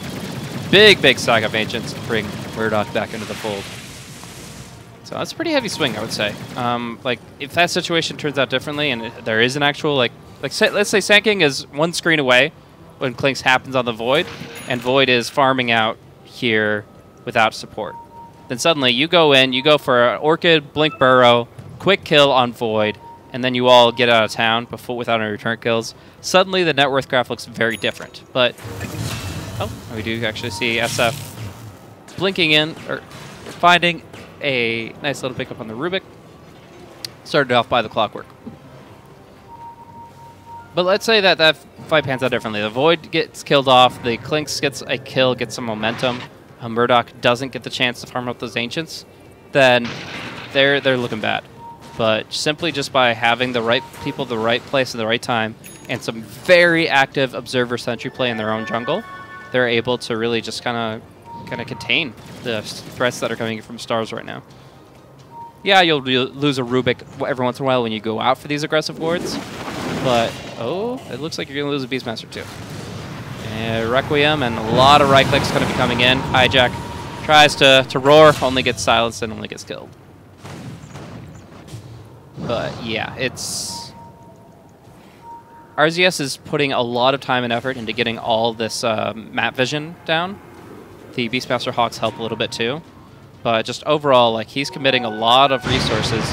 big stack of Ancients and bring Murdoch back into the fold. So that's a pretty heavy swing, I would say. Like, if that situation turns out differently and there is an actual, let's say Sand King is 1 screen away when Clinks happens on the Void, and Void is farming out here without support. Then suddenly you go in, you go for an Orchid, Blink Burrow, quick kill on Void, and then you all get out of town without any return kills. Suddenly the net worth graph looks very different. But, oh, we do actually see SF blinking in, or finding a nice little pickup on the Rubik. Started off by the Clockwork. But let's say that fight pans out differently. The Void gets killed off, the Clinks gets a kill, gets some momentum. Murdoch doesn't get the chance to farm up those Ancients, then they're looking bad. But simply just by having the right people, the right place, at the right time, and some very active Observer Sentry play in their own jungle, they're able to really just kind of contain the threats that are coming from Stars right now. Yeah, you'll lose a Rubik every once in a while when you go out for these aggressive wards, but oh, it looks like you're going to lose a Beastmaster too. Requiem and a lot of right clicks going to be coming in. Hijack tries to roar, only gets silenced and only gets killed. But yeah, it's... RZS is putting a lot of time and effort into getting all this map vision down. The Beastmaster Hawks help a little bit too. But just overall, like, he's committing a lot of resources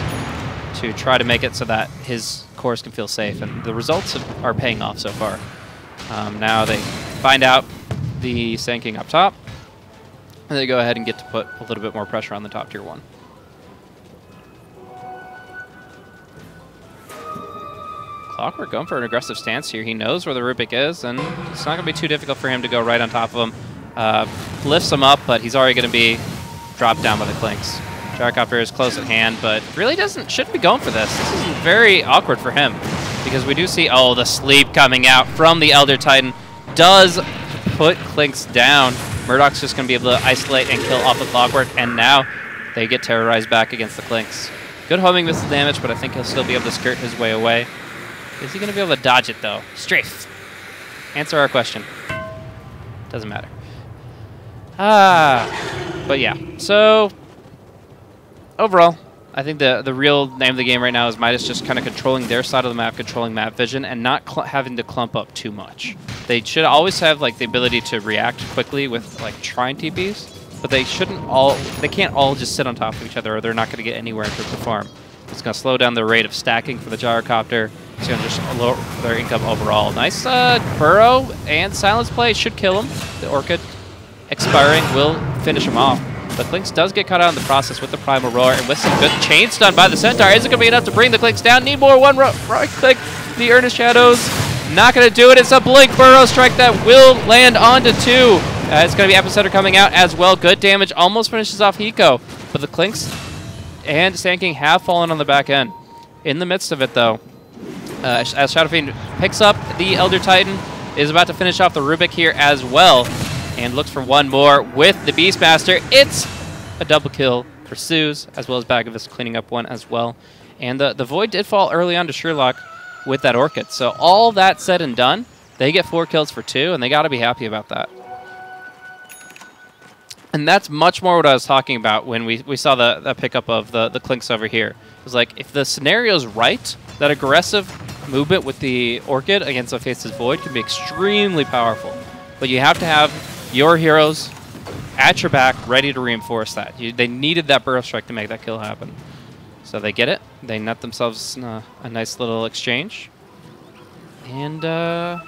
to try to make it so that his cores can feel safe. And the results are paying off so far. Now they find out the Sand King up top, and they go ahead and get to put a little bit more pressure on the top tier 1. Clockwork going for an aggressive stance here. He knows where the Rubik is, and it's not going to be too difficult for him to go right on top of him. Lifts him up, but he's already going to be dropped down by the Clinks. Gyrocopter is close at hand, but really shouldn't be going for this. This is very awkward for him, because we do see, oh, the sleep coming out from the Elder Titan does put Clinks down. Murdoch's just going to be able to isolate and kill off the Clockwork, and now they get terrorized back against the Clinks. Good homing missile damage, but I think he'll still be able to skirt his way away. Is he going to be able to dodge it, though? Strafe. Answer our question. Doesn't matter. But yeah, so overall, I think the real name of the game right now is Midas just kind of controlling their side of the map, controlling map vision, and not having to clump up too much. They should always have like the ability to react quickly with like shrine TPs, but they can't all just sit on top of each other, or they're not going to get anywhere in terms of farm. It's going to slow down the rate of stacking for the Gyrocopter. It's going to just lower their income overall. Nice burrow and silence play should kill him. The Orchid expiring will finish him off. But Clinks does get caught out in the process with the Primal Roar, and with some good chain stun by the Centaur. Is it going to be enough to bring the Clinks down? Need more. One right click. The Earnest Shadows not going to do it. It's a Blink Burrow strike that will land onto 2. It's going to be Epicenter coming out as well. Good damage. Almost finishes off Hiko. But the Clinks and Sand King have fallen on the back end. In the midst of it, though, as Shadow Fiend picks up the Elder Titan, is about to finish off the Rubik here as well, and looks for one more with the Beastmaster. It's a double kill for Suze, as well as Bagavist cleaning up one as well. And the Void did fall early on to Sherlock with that Orchid. So all that said and done, they get 4 kills for 2, and they got to be happy about that. And that's much more what I was talking about when we saw the pickup of the Clinks over here. It was like, if the scenario's right, that aggressive movement with the Orchid against the Face's Void can be extremely powerful. But you have to have your heroes at your back, ready to reinforce that. They needed that Burrow Strike to make that kill happen. So they get it. They net themselves a nice little exchange. And, yeah,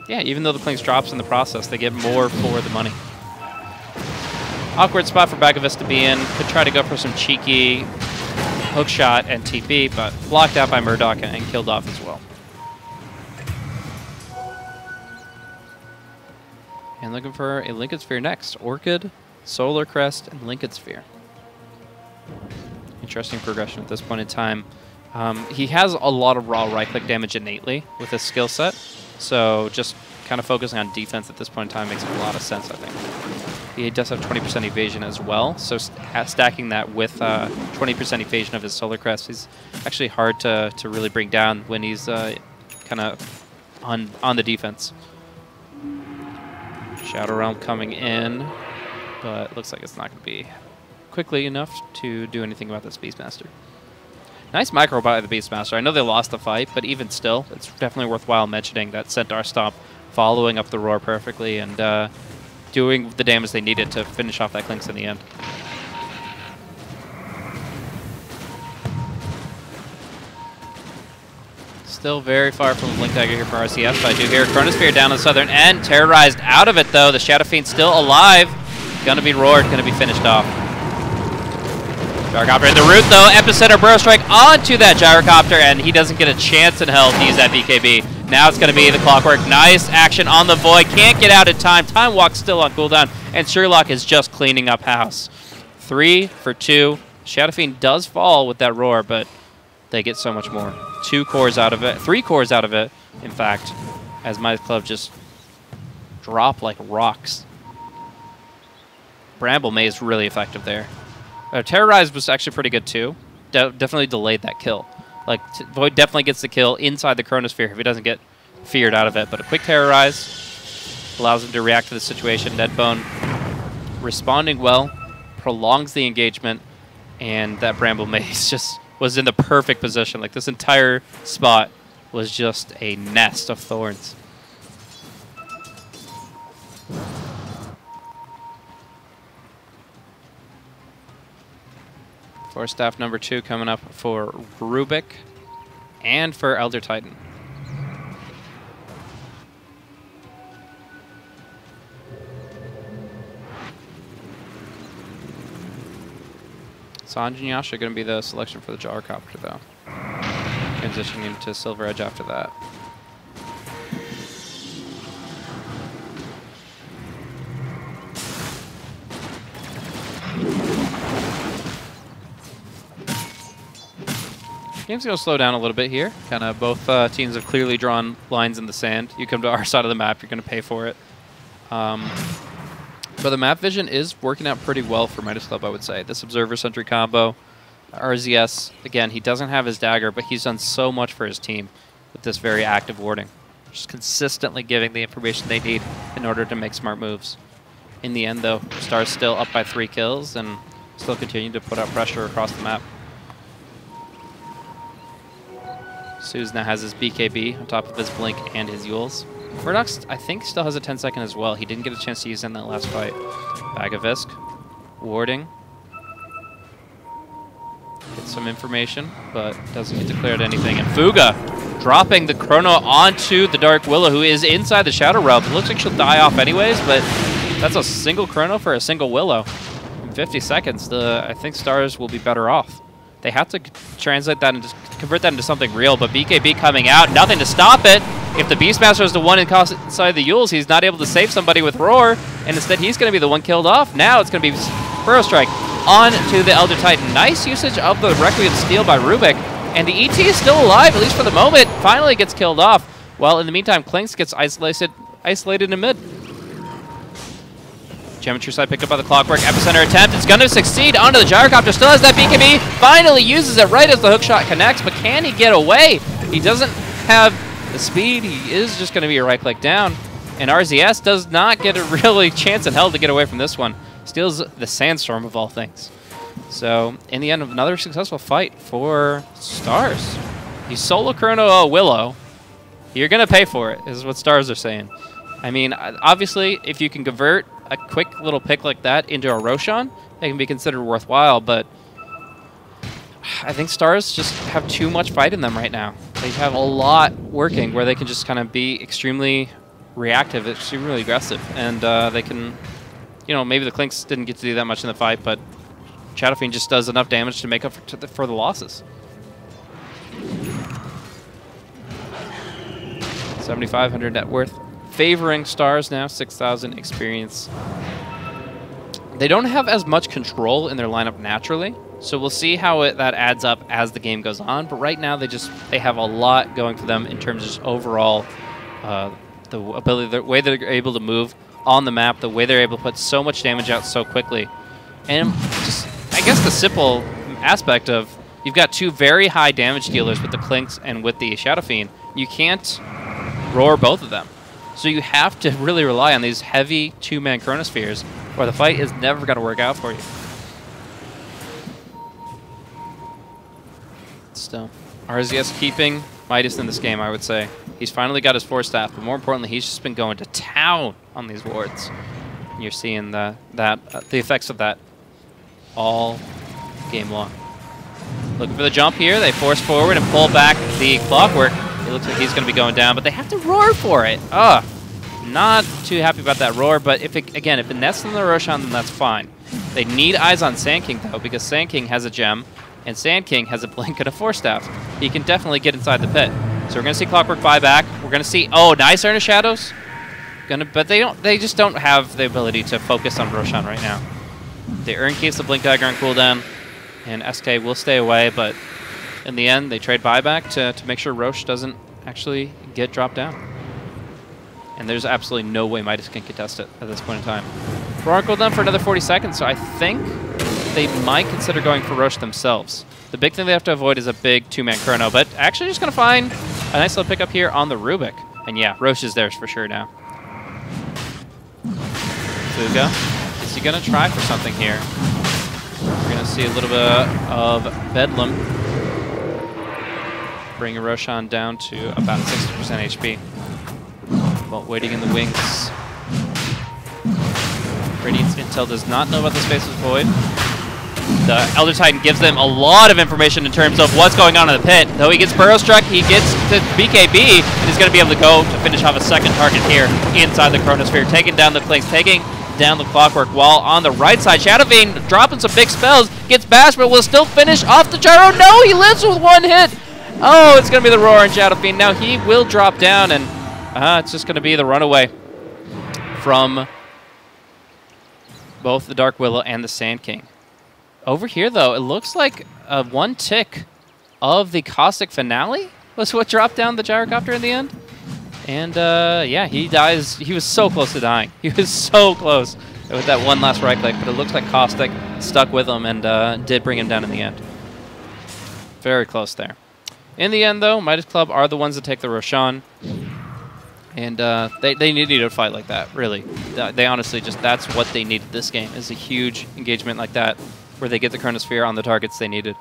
even though the Clinks drops in the process, they get more for the money. Awkward spot for Bagavist to be in. Could try to go for some cheeky hook shot and TP, but blocked out by Murdoch and killed off as well. And looking for a Lincoln Sphere next. Orchid, Solar Crest, and Lincoln Sphere. Interesting progression at this point in time. He has a lot of raw right-click damage innately with his skill set, so just kind of focusing on defense at this point in time makes a lot of sense, I think. He does have 20% evasion as well, so stacking that with 20% evasion of his Solar Crest is actually hard to really bring down when he's kind of on the defense. Shadow Realm coming in, but looks like it's not going to be quickly enough to do anything about this Beastmaster. Nice micro by the Beastmaster. I know they lost the fight, but even still, it's definitely worthwhile mentioning that Centaur Stomp following up the Roar perfectly and doing the damage they needed to finish off that Clinks in the end. Still very far from the Blink Dagger here for RCS, but I do hear Chronosphere down on the southern end. Terrorized out of it, though. The Shadow Fiend's still alive. Gonna be roared, gonna be finished off. Gyrocopter in the root, though. Epicenter Burrow Strike onto that Gyrocopter, and he doesn't get a chance in hell to use that BKB. Now it's gonna be the Clockwork. Nice action on the Void. Can't get out in time. Time Walk's still on cooldown, and Sherlock is just cleaning up house. 3 for 2. Shadow Fiend does fall with that Roar, but they get so much more. 2 cores out of it, 3 cores out of it, in fact, as my club just drop like rocks. Bramble Maze really effective there. Terrorize was actually pretty good too. Definitely delayed that kill. Like, Void definitely gets the kill inside the Chronosphere if he doesn't get feared out of it, but a quick Terrorize allows him to react to the situation. Deadbone responding well, prolongs the engagement, and that Bramble Maze just was in the perfect position. Like, this entire spot was just a nest of thorns. Force Staff number 2 coming up for Rubik and for Elder Titan. Sanj and Yasha going to be the selection for the Gyrocopter, though. Transitioning to Silver Edge after that. Game's going to slow down a little bit here. Kind of both teams have clearly drawn lines in the sand. You come to our side of the map, you're going to pay for it. But the map vision is working out pretty well for Midas Club, I would say. This Observer Sentry combo, RZS, again, he doesn't have his dagger, but he's done so much for his team with this very active warding. Just consistently giving the information they need in order to make smart moves. In the end, though, Star's still up by 3 kills and still continuing to put out pressure across the map. Suze now has his BKB on top of his Blink and his Yules. Murdoch's, I think, still has a 10-second as well. He didn't get a chance to use it in that last fight. Bag of Visk. Warding. Gets some information, but doesn't get declared anything. And Fuga dropping the Chrono onto the Dark Willow, who is inside the Shadow Realm. It looks like she'll die off anyways, but that's a single Chrono for a single Willow. In 50 seconds, I think Stars will be better off. They have to translate that and just convert that into something real, but BKB coming out, nothing to stop it. If the Beastmaster is the one inside the Yules, he's not able to save somebody with Roar, and instead he's going to be the one killed off. Now it's going to be Burrow Strike on to the Elder Titan. Nice usage of the Requiem Steel by Rubik, and the ET is still alive, at least for the moment. Finally gets killed off, while in the meantime, Klinks gets isolated in mid. Geometry side picked up by the Clockwork. Epicenter attempt. It's going to succeed onto the Gyrocopter. Still has that BKB. Finally uses it right as the hookshot connects, but can he get away? He doesn't have the speed. He is just going to be a right click down. And RZS does not get a really chance in hell to get away from this one. Steals the Sandstorm of all things. So, in the end, another successful fight for Stars. You solo Chrono Willow, you're going to pay for it, is what Stars are saying. I mean, obviously, if you can convert a quick little pick like that into a Roshan, it can be considered worthwhile, but I think Stars just have too much fight in them right now. They have a lot working where they can just kind of be extremely reactive, extremely aggressive, and they can, you know, maybe the Klinks didn't get to do that much in the fight, but Shadowfiend just does enough damage to make up for the losses. 7,500 net worth. Favoring Stars now, 6,000 experience. They don't have as much control in their lineup naturally, so we'll see how that adds up as the game goes on. But right now, they have a lot going for them in terms of just overall the ability, the way they're able to move on the map, the way they're able to put so much damage out so quickly, and just I guess the simple aspect of you've got 2 very high damage dealers with the Klinks and with the Shadowfiend. You can't roar both of them. So you have to really rely on these heavy 2-man Chronospheres, or the fight is never going to work out for you. Still, RZS keeping Midas in this game, I would say. He's finally got his Force Staff, but more importantly, he's just been going to town on these wards. And you're seeing the effects of that all game long. Looking for the jump here. They force forward and pull back the Clockwork. It looks like he's going to be going down, but they have to roar for it. Not too happy about that roar, but if it nests in the Roshan, then that's fine. They need eyes on Sand King, though, because Sand King has a gem, and Sand King has a Blink and a Force Staff. He can definitely get inside the pit. So we're going to see Clockwork buy back. We're going to see, nice Earnest Shadows. But they just don't have the ability to focus on Roshan right now. They keeps the Blink Dagger on cooldown, and SK will stay away, but in the end, they trade buyback to make sure Roche doesn't actually get dropped down. And there's absolutely no way Midas can contest it at this point in time. Roar cooldown for another 40 seconds, so I think they might consider going for Roche themselves. The big thing they have to avoid is a big 2-man Chrono, but actually just going to find a nice little pickup here on the Rubik. And yeah, Roche is theirs for sure now. Fuga. Is he going to try for something here? We're going to see a little bit of Bedlam. Bring Roshan down to about 60% HP. While waiting in the wings. Radiant's Intel does not know about the Spaces Void. The Elder Titan gives them a lot of information in terms of what's going on in the pit. Though he gets Burrow Struck, he gets to BKB, and he's going to be able to go to finish off a second target here inside the Chronosphere, taking down the Clinks, taking down the Clockwork, while on the right side, Shadowfiend dropping some big spells, gets bashed, but will still finish off the Gyro. No, he lives with one hit! Oh, it's going to be the Roar and Shadowfiend. Now he will drop down, and it's just going to be the runaway from both the Dark Willow and the Sand King. Over here, though, it looks like one tick of the Caustic Finale was what dropped down the Gyrocopter in the end. And, yeah, he dies. He was so close to dying. He was so close with that one last right click, but it looks like Caustic stuck with him and did bring him down in the end. Very close there. In the end, though, Midas Club are the ones that take the Roshan. And they needed a fight like that, really. They honestly just, that's what they needed this game, is a huge engagement like that, where they get the Chronosphere on the targets they needed.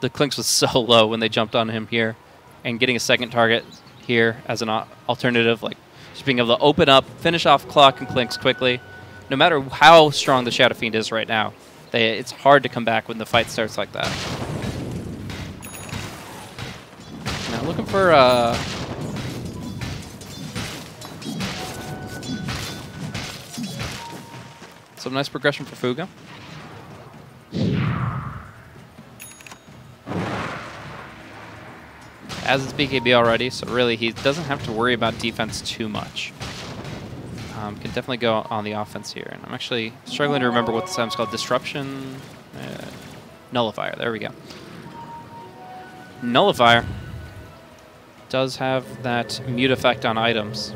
The Clinks was so low when they jumped on him here, and getting a second target here as an alternative, like just being able to open up, finish off Clock and Clinks quickly. No matter how strong the Shadow Fiend is right now, it's hard to come back when the fight starts like that. Now looking for some nice progression for Fuga. As it's BKB already, so really he doesn't have to worry about defense too much. Can definitely go on the offense here. And I'm actually struggling to remember what this item's called. Disruption? Nullifier. There we go. Nullifier does have that mute effect on items.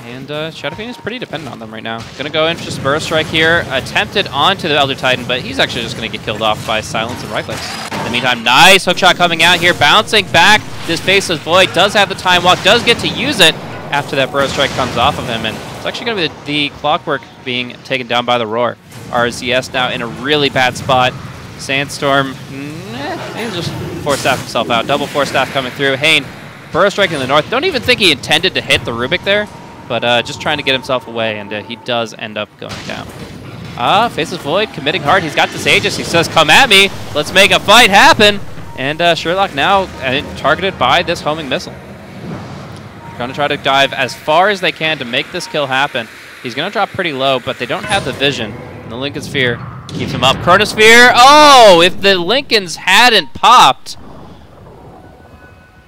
And Shadowfiend is pretty dependent on them right now. Gonna go in for just Burrow Strike here. Attempted onto the Elder Titan, but he's actually just gonna get killed off by Silence and right clicks. In the meantime, nice hookshot coming out here, bouncing back. This Faceless Void does have the Time Walk, does get to use it after that Burrow Strike comes off of him, and it's actually gonna be the Clockwork being taken down by the Roar. RZS now in a really bad spot. Sandstorm, he's just Force Staff himself out. Double Force Staff coming through. Hayne, Burrow Strike in the north. Don't even think he intended to hit the Rubik there, but just trying to get himself away, and he does end up going down. Faceless Void committing hard. He's got this Aegis. He says, come at me. Let's make a fight happen. And Sherlock now targeted by this homing missile. Going to try to dive as far as they can to make this kill happen. He's going to drop pretty low, but they don't have the vision. And the Lincoln Sphere keeps him up. Chronosphere. Oh, if the Lincolns hadn't popped,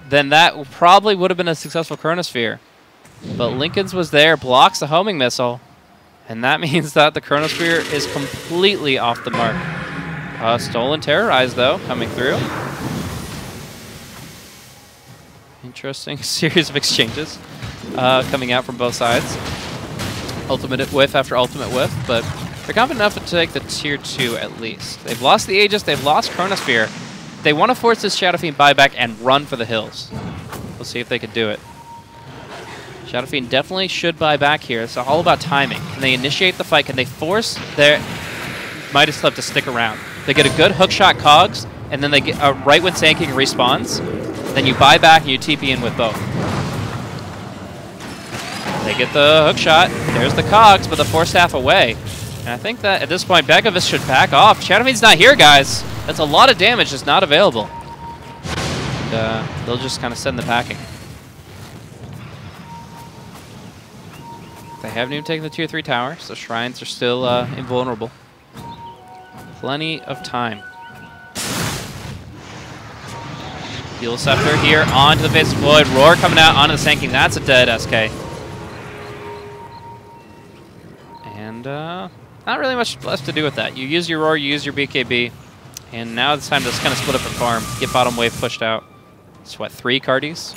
then that probably would have been a successful Chronosphere. But Lincoln's was there, blocks the homing missile, and that means that the Chronosphere is completely off the mark. Stolen Terrorize, though, coming through. Interesting series of exchanges coming out from both sides. Ultimate whiff after ultimate whiff, but they're confident enough to take the tier 2 at least. They've lost the Aegis, they've lost Chronosphere. They want to force this Shadowfiend buyback and run for the hills. We'll see if they can do it. Shadowfiend definitely should buy back here. It's all about timing. Can they initiate the fight? Can they force their Midas Club to stick around? They get a good hookshot cogs, and then they get right when Sand King respawns, then you buy back and you TP in with both. They get the hookshot. There's the cogs, but the Force Staff away. And I think that at this point, Begovis should back off. Shadowfiend's not here, guys. That's a lot of damage that's not available. And, they'll just kind of send the packing. They haven't even taken the tier 3 tower, so shrines are still invulnerable. Plenty of time. Heal Scepter here onto the Faceless Void. Roar coming out onto the Sand King. That's a dead SK. And not really much left to do with that. You use your Roar, you use your BKB, and now it's time to just kind of split up and farm. Get bottom wave pushed out. It's what, 3 Cardies?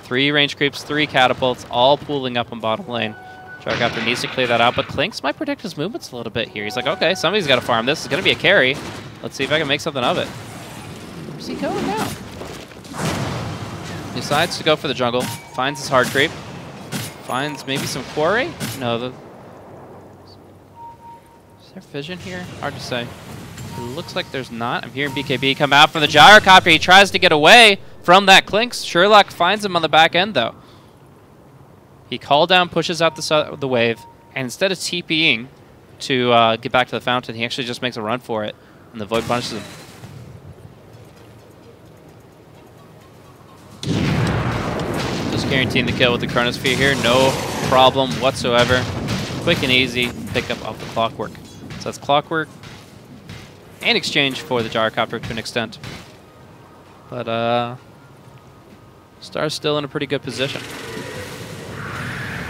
3 range creeps, 3 catapults, all pooling up on bottom lane. Gyrocopter needs to clear that out, but Clinks might predict his movements a little bit here. He's like, okay, somebody's got to farm this. It's going to be a carry. Let's see if I can make something of it. Where's he going now? Decides to go for the jungle. Finds his hard creep. Finds maybe some quarry? No, is there vision here? Hard to say. It looks like there's not. I'm hearing BKB come out from the gyrocopter. He tries to get away from that Clinks. Sherlock finds him on the back end, though. He call down, pushes out the wave, and instead of TPing to get back to the fountain, he actually just makes a run for it, and the Void punishes him. Just guaranteeing the kill with the Chronosphere here. No problem whatsoever. Quick and easy pickup of the Clockwork. So that's Clockwork and exchange for the gyrocopter to an extent. But Star's still in a pretty good position.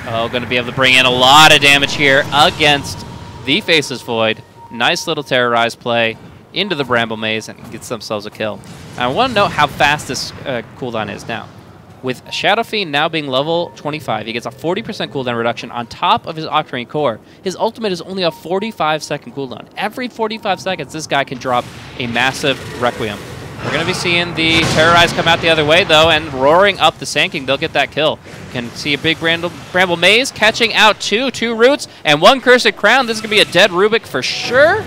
Oh, going to be able to bring in a lot of damage here against the Faceless Void. Nice little terrorize play into the Bramble Maze and gets themselves a kill. Now, I want to note how fast this cooldown is now. With Shadow Fiend now being level 25, he gets a 40% cooldown reduction on top of his Octarine Core. His ultimate is only a 45-second cooldown. Every 45 seconds, this guy can drop a massive Requiem. We're going to be seeing the Terrorize come out the other way, though, and roaring up the Sand King. They'll get that kill. Can see a big Bramble Maze catching out two Roots, and one Cursed Crown. This is going to be a dead Rubik for sure.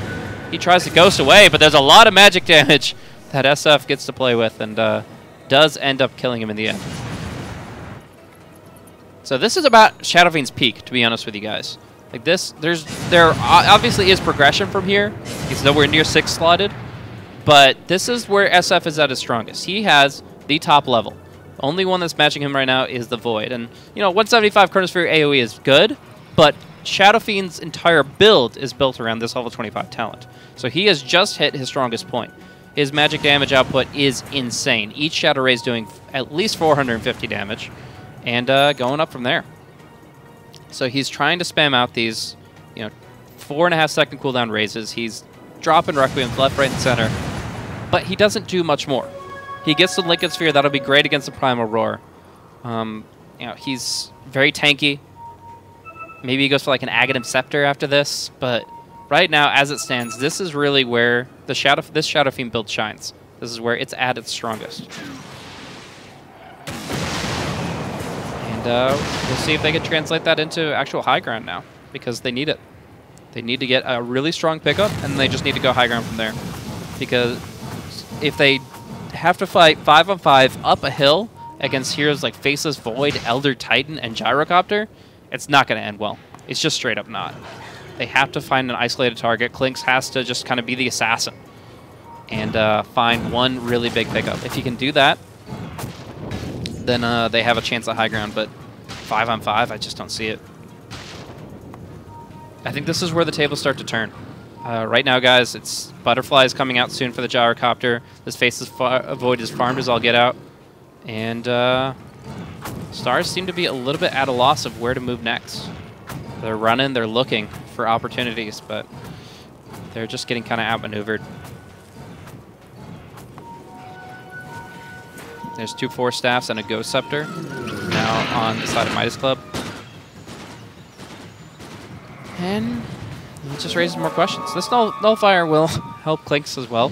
He tries to ghost away, but there's a lot of magic damage that SF gets to play with, and does end up killing him in the end. So this is about Shadow Fiend's peak, to be honest with you guys. Like this, there obviously is progression from here. He's nowhere near 6 slotted, but this is where SF is at his strongest. He has the top level. The only one that's matching him right now is the Void. And, you know, 175 Chronosphere AoE is good, but Shadow Fiend's entire build is built around this level 25 talent. So he has just hit his strongest point. His magic damage output is insane. Each Shadow Ray is doing at least 450 damage. And going up from there. So he's trying to spam out these, you know, 4.5 second cooldown raises. He's dropping Requiems left, right, and center. But he doesn't do much more. He gets the Lincoln Sphere. That'll be great against the Primal Roar. You know, he's very tanky. Maybe he goes for like an Aghanim Scepter after this. But right now, as it stands, this is really where this Shadow Fiend build shines. This is where it's at its strongest. We'll see if they can translate that into actual high ground now, because they need it. They need to get a really strong pickup, and they just need to go high ground from there. Because if they have to fight 5-on-5 up a hill against heroes like Faceless Void, Elder Titan, and Gyrocopter, it's not going to end well. It's just straight up not. They have to find an isolated target. Clinks has to just kind of be the assassin and find one really big pickup. If he can do that, then they have a chance at high ground, but 5-on-5, I just don't see it. I think this is where the tables start to turn. Right now, guys, it's Butterflies coming out soon for the Gyrocopter. This Faceless Void is farmed as all get out. And Stars seem to be a little bit at a loss of where to move next. They're running, they're looking for opportunities, but they're just getting kind of outmaneuvered. There's 2 Force Staffs and a Ghost Scepter now on the side of Midas Club. And it just raises more questions. This Nullifier will help Clinks as well,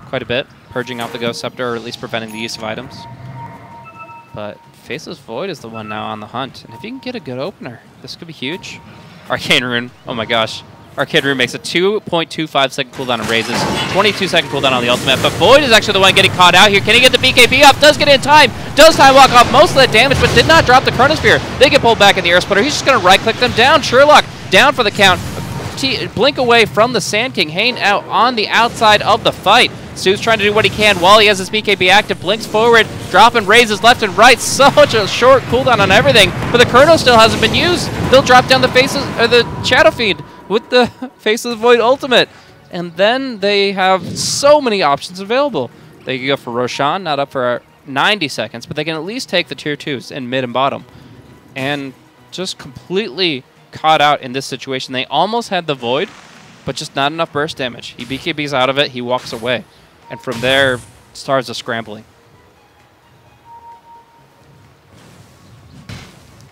quite a bit, purging out the Ghost Scepter, or at least preventing the use of items. But Faceless Void is the one now on the hunt. And if you can get a good opener, this could be huge. Arcane Rune, oh my gosh. Arcane Rune makes a 2.25 second cooldown on raises, 22 second cooldown on the ultimate, but Void is actually the one getting caught out here. Can he get the BKB up? Does get it in time. Does time walk off most of that damage, but did not drop the Chronosphere. They get pulled back in the Air Splitter. He's just going to right-click them down. Sherlock down for the count. Blink away from the Sand King, hanging out on the outside of the fight. Sue's trying to do what he can while he has his BKB active. Blinks forward, dropping raises left and right. Such a short cooldown on everything, but the Chrono still hasn't been used. They'll drop down the Faces, or the Shadow Fiend with the Faceless Void ultimate. And then they have so many options available. They can go for Roshan, not up for 90 seconds, but they can at least take the tier 2s in mid and bottom. And just completely caught out in this situation. They almost had the Void, but just not enough burst damage. He BKBs out of it, he walks away. And from there, Stars are scrambling.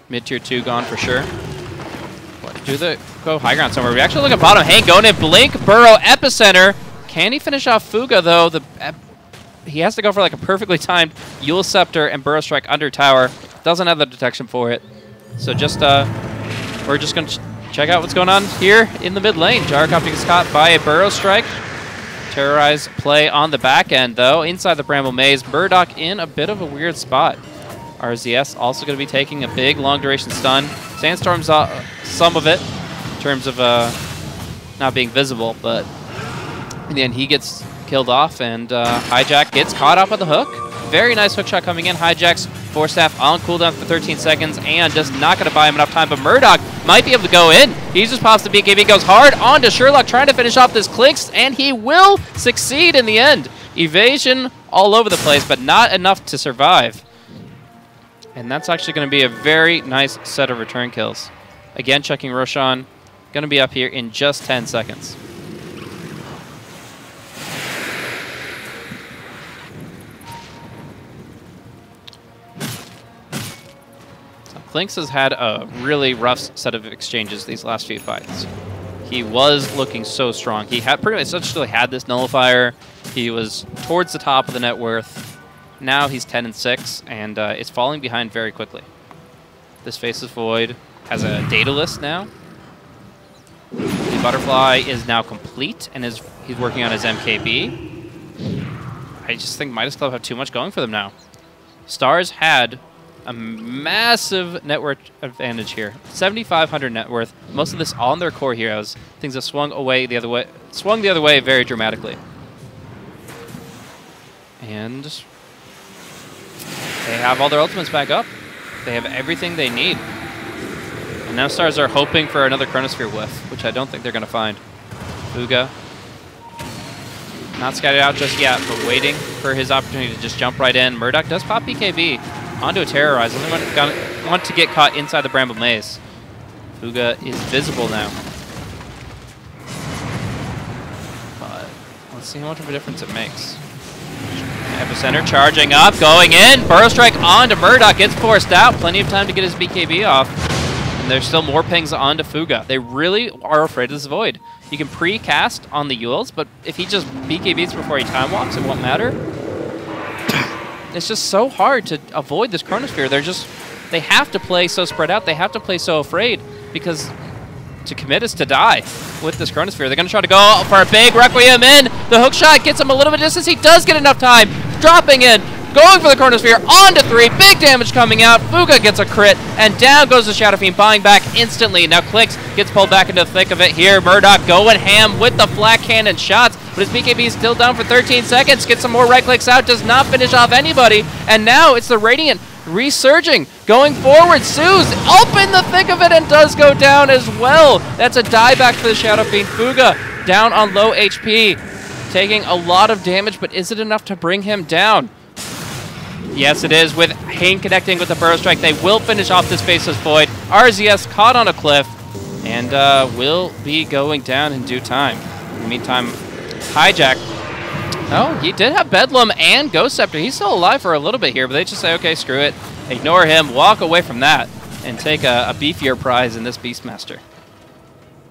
Mid tier 2 gone for sure. Do the go high ground somewhere. We actually look at bottom. Hank going in. Blink, Burrow, Epicenter. Can he finish off Fuga, though? He has to go for like a perfectly timed Yule Scepter and Burrow Strike under tower. Doesn't have the detection for it. So just we're just going to check out what's going on here in the mid lane. Gyrocopter gets caught by a Burrow Strike. Terrorize play on the back end, though. Inside the Bramble Maze, Murdoch in a bit of a weird spot. RZS also going to be taking a big long-duration stun. Sandstorm's some of it in terms of not being visible, but in the end he gets killed off, and Hijack gets caught up on the hook. Very nice hook shot coming in. Hijack's Force Staff on cooldown for 13 seconds, and just not going to buy him enough time, but Murdoch might be able to go in. He just pops the BKB, goes hard onto Sherlock, trying to finish off this Clinks, and he will succeed in the end. Evasion all over the place, but not enough to survive. And that's actually going to be a very nice set of return kills. Again, checking Roshan. Going to be up here in just 10 seconds. Clinks has had a really rough set of exchanges these last few fights. He was looking so strong. He had pretty much essentially had this nullifier. He was towards the top of the net worth. Now he's 10-6, and it's falling behind very quickly. This Faceless Void has a Daedalus now. The Butterfly is now complete, and he's working on his MKB. I just think Midas Club have too much going for them now. Stars had a massive net worth advantage here. 7,500 net worth. Most of this on their core heroes. Things have swung the other way very dramatically. And they have all their ultimates back up. They have everything they need. And now Stars are hoping for another Chronosphere whiff, which I don't think they're going to find. Fuga. Not scattered out just yet, but waiting for his opportunity to just jump right in. Murdoch does pop BKB onto a Terrorize. Only want to get caught inside the Bramble Maze. Fuga is visible now. But let's see how much of a difference it makes. Epicenter charging up, going in. Burrow Strike onto Murdoch, gets forced out. Plenty of time to get his BKB off. And there's still more pings onto Fuga. They really are afraid of this Void. You can pre-cast on the Yules, but if he just BKBs before he time walks, it won't matter. It's just so hard to avoid this Chronosphere. They have to play so spread out. They have to play so afraid, because to commit is to die with this Chronosphere. They're going to try to go for a big Requiem in. The hook shot gets him a little bit of distance. He does get enough time. Dropping in. Going for the Chronosphere. On to 3. Big damage coming out. Fuga gets a crit. And down goes the Shadow Fiend, buying back instantly. Now Clicks gets pulled back into the thick of it here. Murdoch going ham with the Flak Cannon shots. But his BKB is still down for 13 seconds. Gets some more right clicks out. Does not finish off anybody. And now it's the Radiant resurging. Going forward. Suze up in the thick of it and does go down as well. That's a dieback for the Shadow Fiend. Fuga down on low HP. Taking a lot of damage, but is it enough to bring him down? Yes, it is. With Hane connecting with the Burrow Strike, they will finish off this Faceless Void. RZS caught on a cliff and will be going down in due time. In the meantime, Hijack. Oh, he did have Bedlam and Ghost Scepter. He's still alive for a little bit here, but they just say, okay, screw it. Ignore him, walk away from that, and take a beefier prize in this Beastmaster.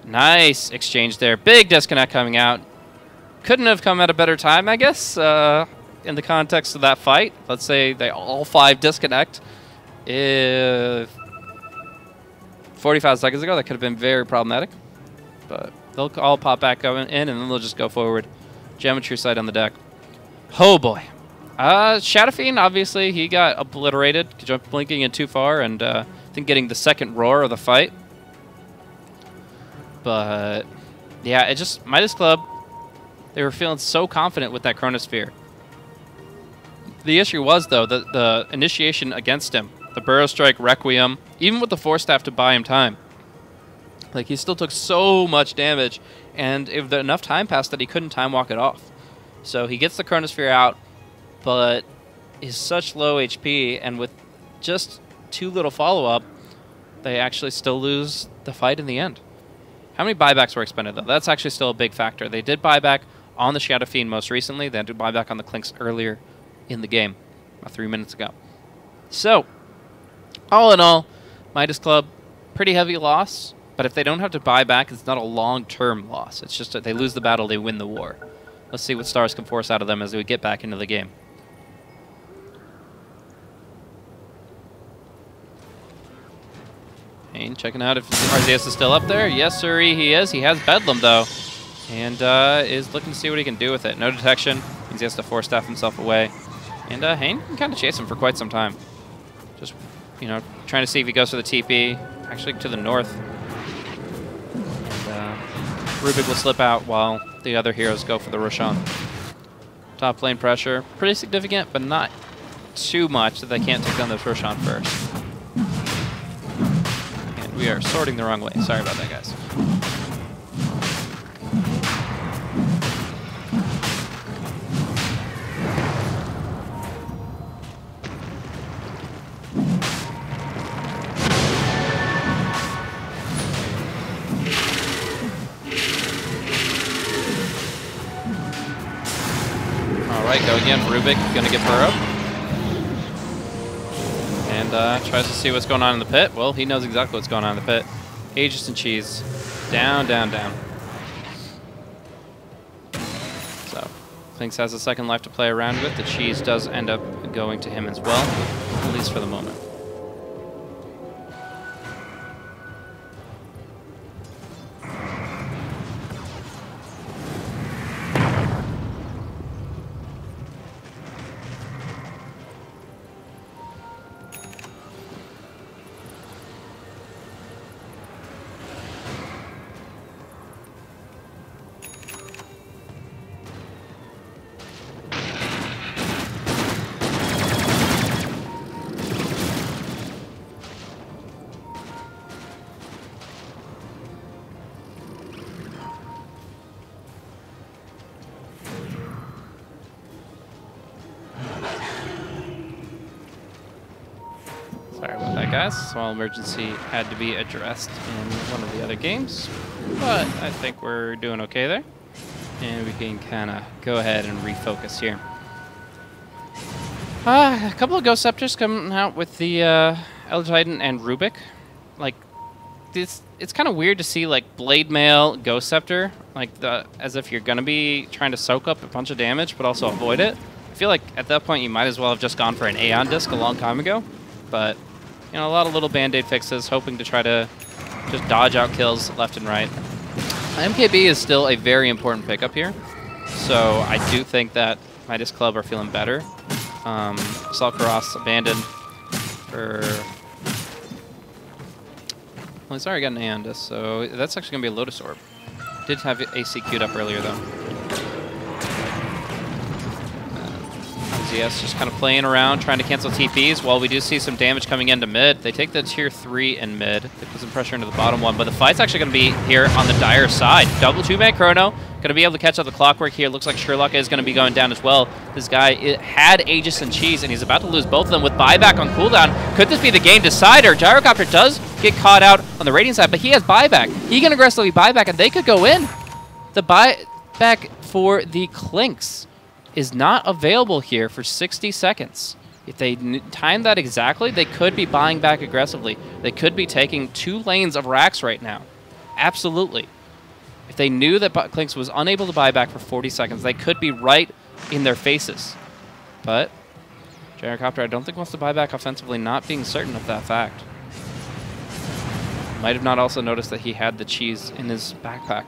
Nice exchange there. Big disconnect coming out. Couldn't have come at a better time, I guess, in the context of that fight. Let's say they all 5 disconnect. 45 seconds ago, that could have been very problematic. But they'll all pop back in, and then they'll just go forward. Geometry Sight on the deck. Oh, boy. Shadow Fiend, obviously, he got obliterated. Jump blinking in too far, and I think getting the second roar of the fight. But, yeah, it just... Midas Club... They were feeling so confident with that Chronosphere. The issue was, though, the initiation against him. The Burrow Strike, Requiem, even with the Force Staff to buy him time. Like, he still took so much damage, and if enough time passed that he couldn't time walk it off. So he gets the Chronosphere out, but is such low HP, and with just too little follow-up, they actually still lose the fight in the end. How many buybacks were expended, though? That's actually still a big factor. They did buyback on the Shadow Fiend most recently. They did buyback on the Clinks earlier in the game, about 3 minutes ago. So, all in all, Midas Club, pretty heavy loss. But if they don't have to buy back, it's not a long-term loss. It's just that they lose the battle, they win the war. Let's see what Stars can force out of them as we get back into the game. Hane checking out if RZS is still up there. Yes, sir, he is. He has Bedlam, though, and is looking to see what he can do with it. No detection means he has to force staff himself away. And Hane can kind of chase him for quite some time. Just, you know, trying to see if he goes for the TP, actually to the north. And Rubik will slip out while the other heroes go for the Roshan. Top lane pressure, pretty significant, but not too much that they can't take down this Roshan first. And we are sorting the wrong way. Sorry about that, guys. Alright, go again. Rubik gonna get burrowed. And tries to see what's going on in the pit. Well, he knows exactly what's going on in the pit. Aegis and Cheese. Down, down, down. So, Clinks has a second life to play around with. The Cheese does end up going to him as well, at least for the moment. Sorry about that, guys. Small emergency had to be addressed in one of the other games, but I think we're doing okay there. And we can kind of go ahead and refocus here. A couple of Ghost Scepters coming out with the Elder Titan and Rubik. Like, it's kind of weird to see, like, Blade Mail, Ghost Scepter, like, as if you're going to be trying to soak up a bunch of damage, but also avoid it. I feel like at that point you might as well have just gone for an Aeon Disc a long time ago. But, you know, a lot of little Band-Aid fixes, hoping to try to just dodge out kills left and right. MKB is still a very important pickup here, so I do think that Midas Club are feeling better. Salkaros abandoned for... Well, he's already got an Aeon Disc, so that's actually going to be a Lotus Orb. Did have AC queued up earlier, though. Yes, just kind of playing around, trying to cancel TPs. While we do see some damage coming into mid, they take the tier 3 in mid. They put some pressure into the bottom one, but the fight's actually going to be here on the Dire side. Double 2-man Chrono, going to be able to catch up the clockwork here. Looks like Sherlock is going to be going down as well. This guy had Aegis and Cheese, and he's about to lose both of them with buyback on cooldown. Could this be the game decider? Gyrocopter does get caught out on the Radiant side, but he has buyback. He can aggressively buyback, and they could go in. The buyback for the Clinks is not available here for 60 seconds. If they time that exactly, they could be buying back aggressively. They could be taking 2 lanes of racks right now. Absolutely. If they knew that Clinks was unable to buy back for 40 seconds, they could be right in their faces. But Gyrocopter, I don't think, wants to buy back offensively, not being certain of that fact. Might have not also noticed that he had the Cheese in his backpack.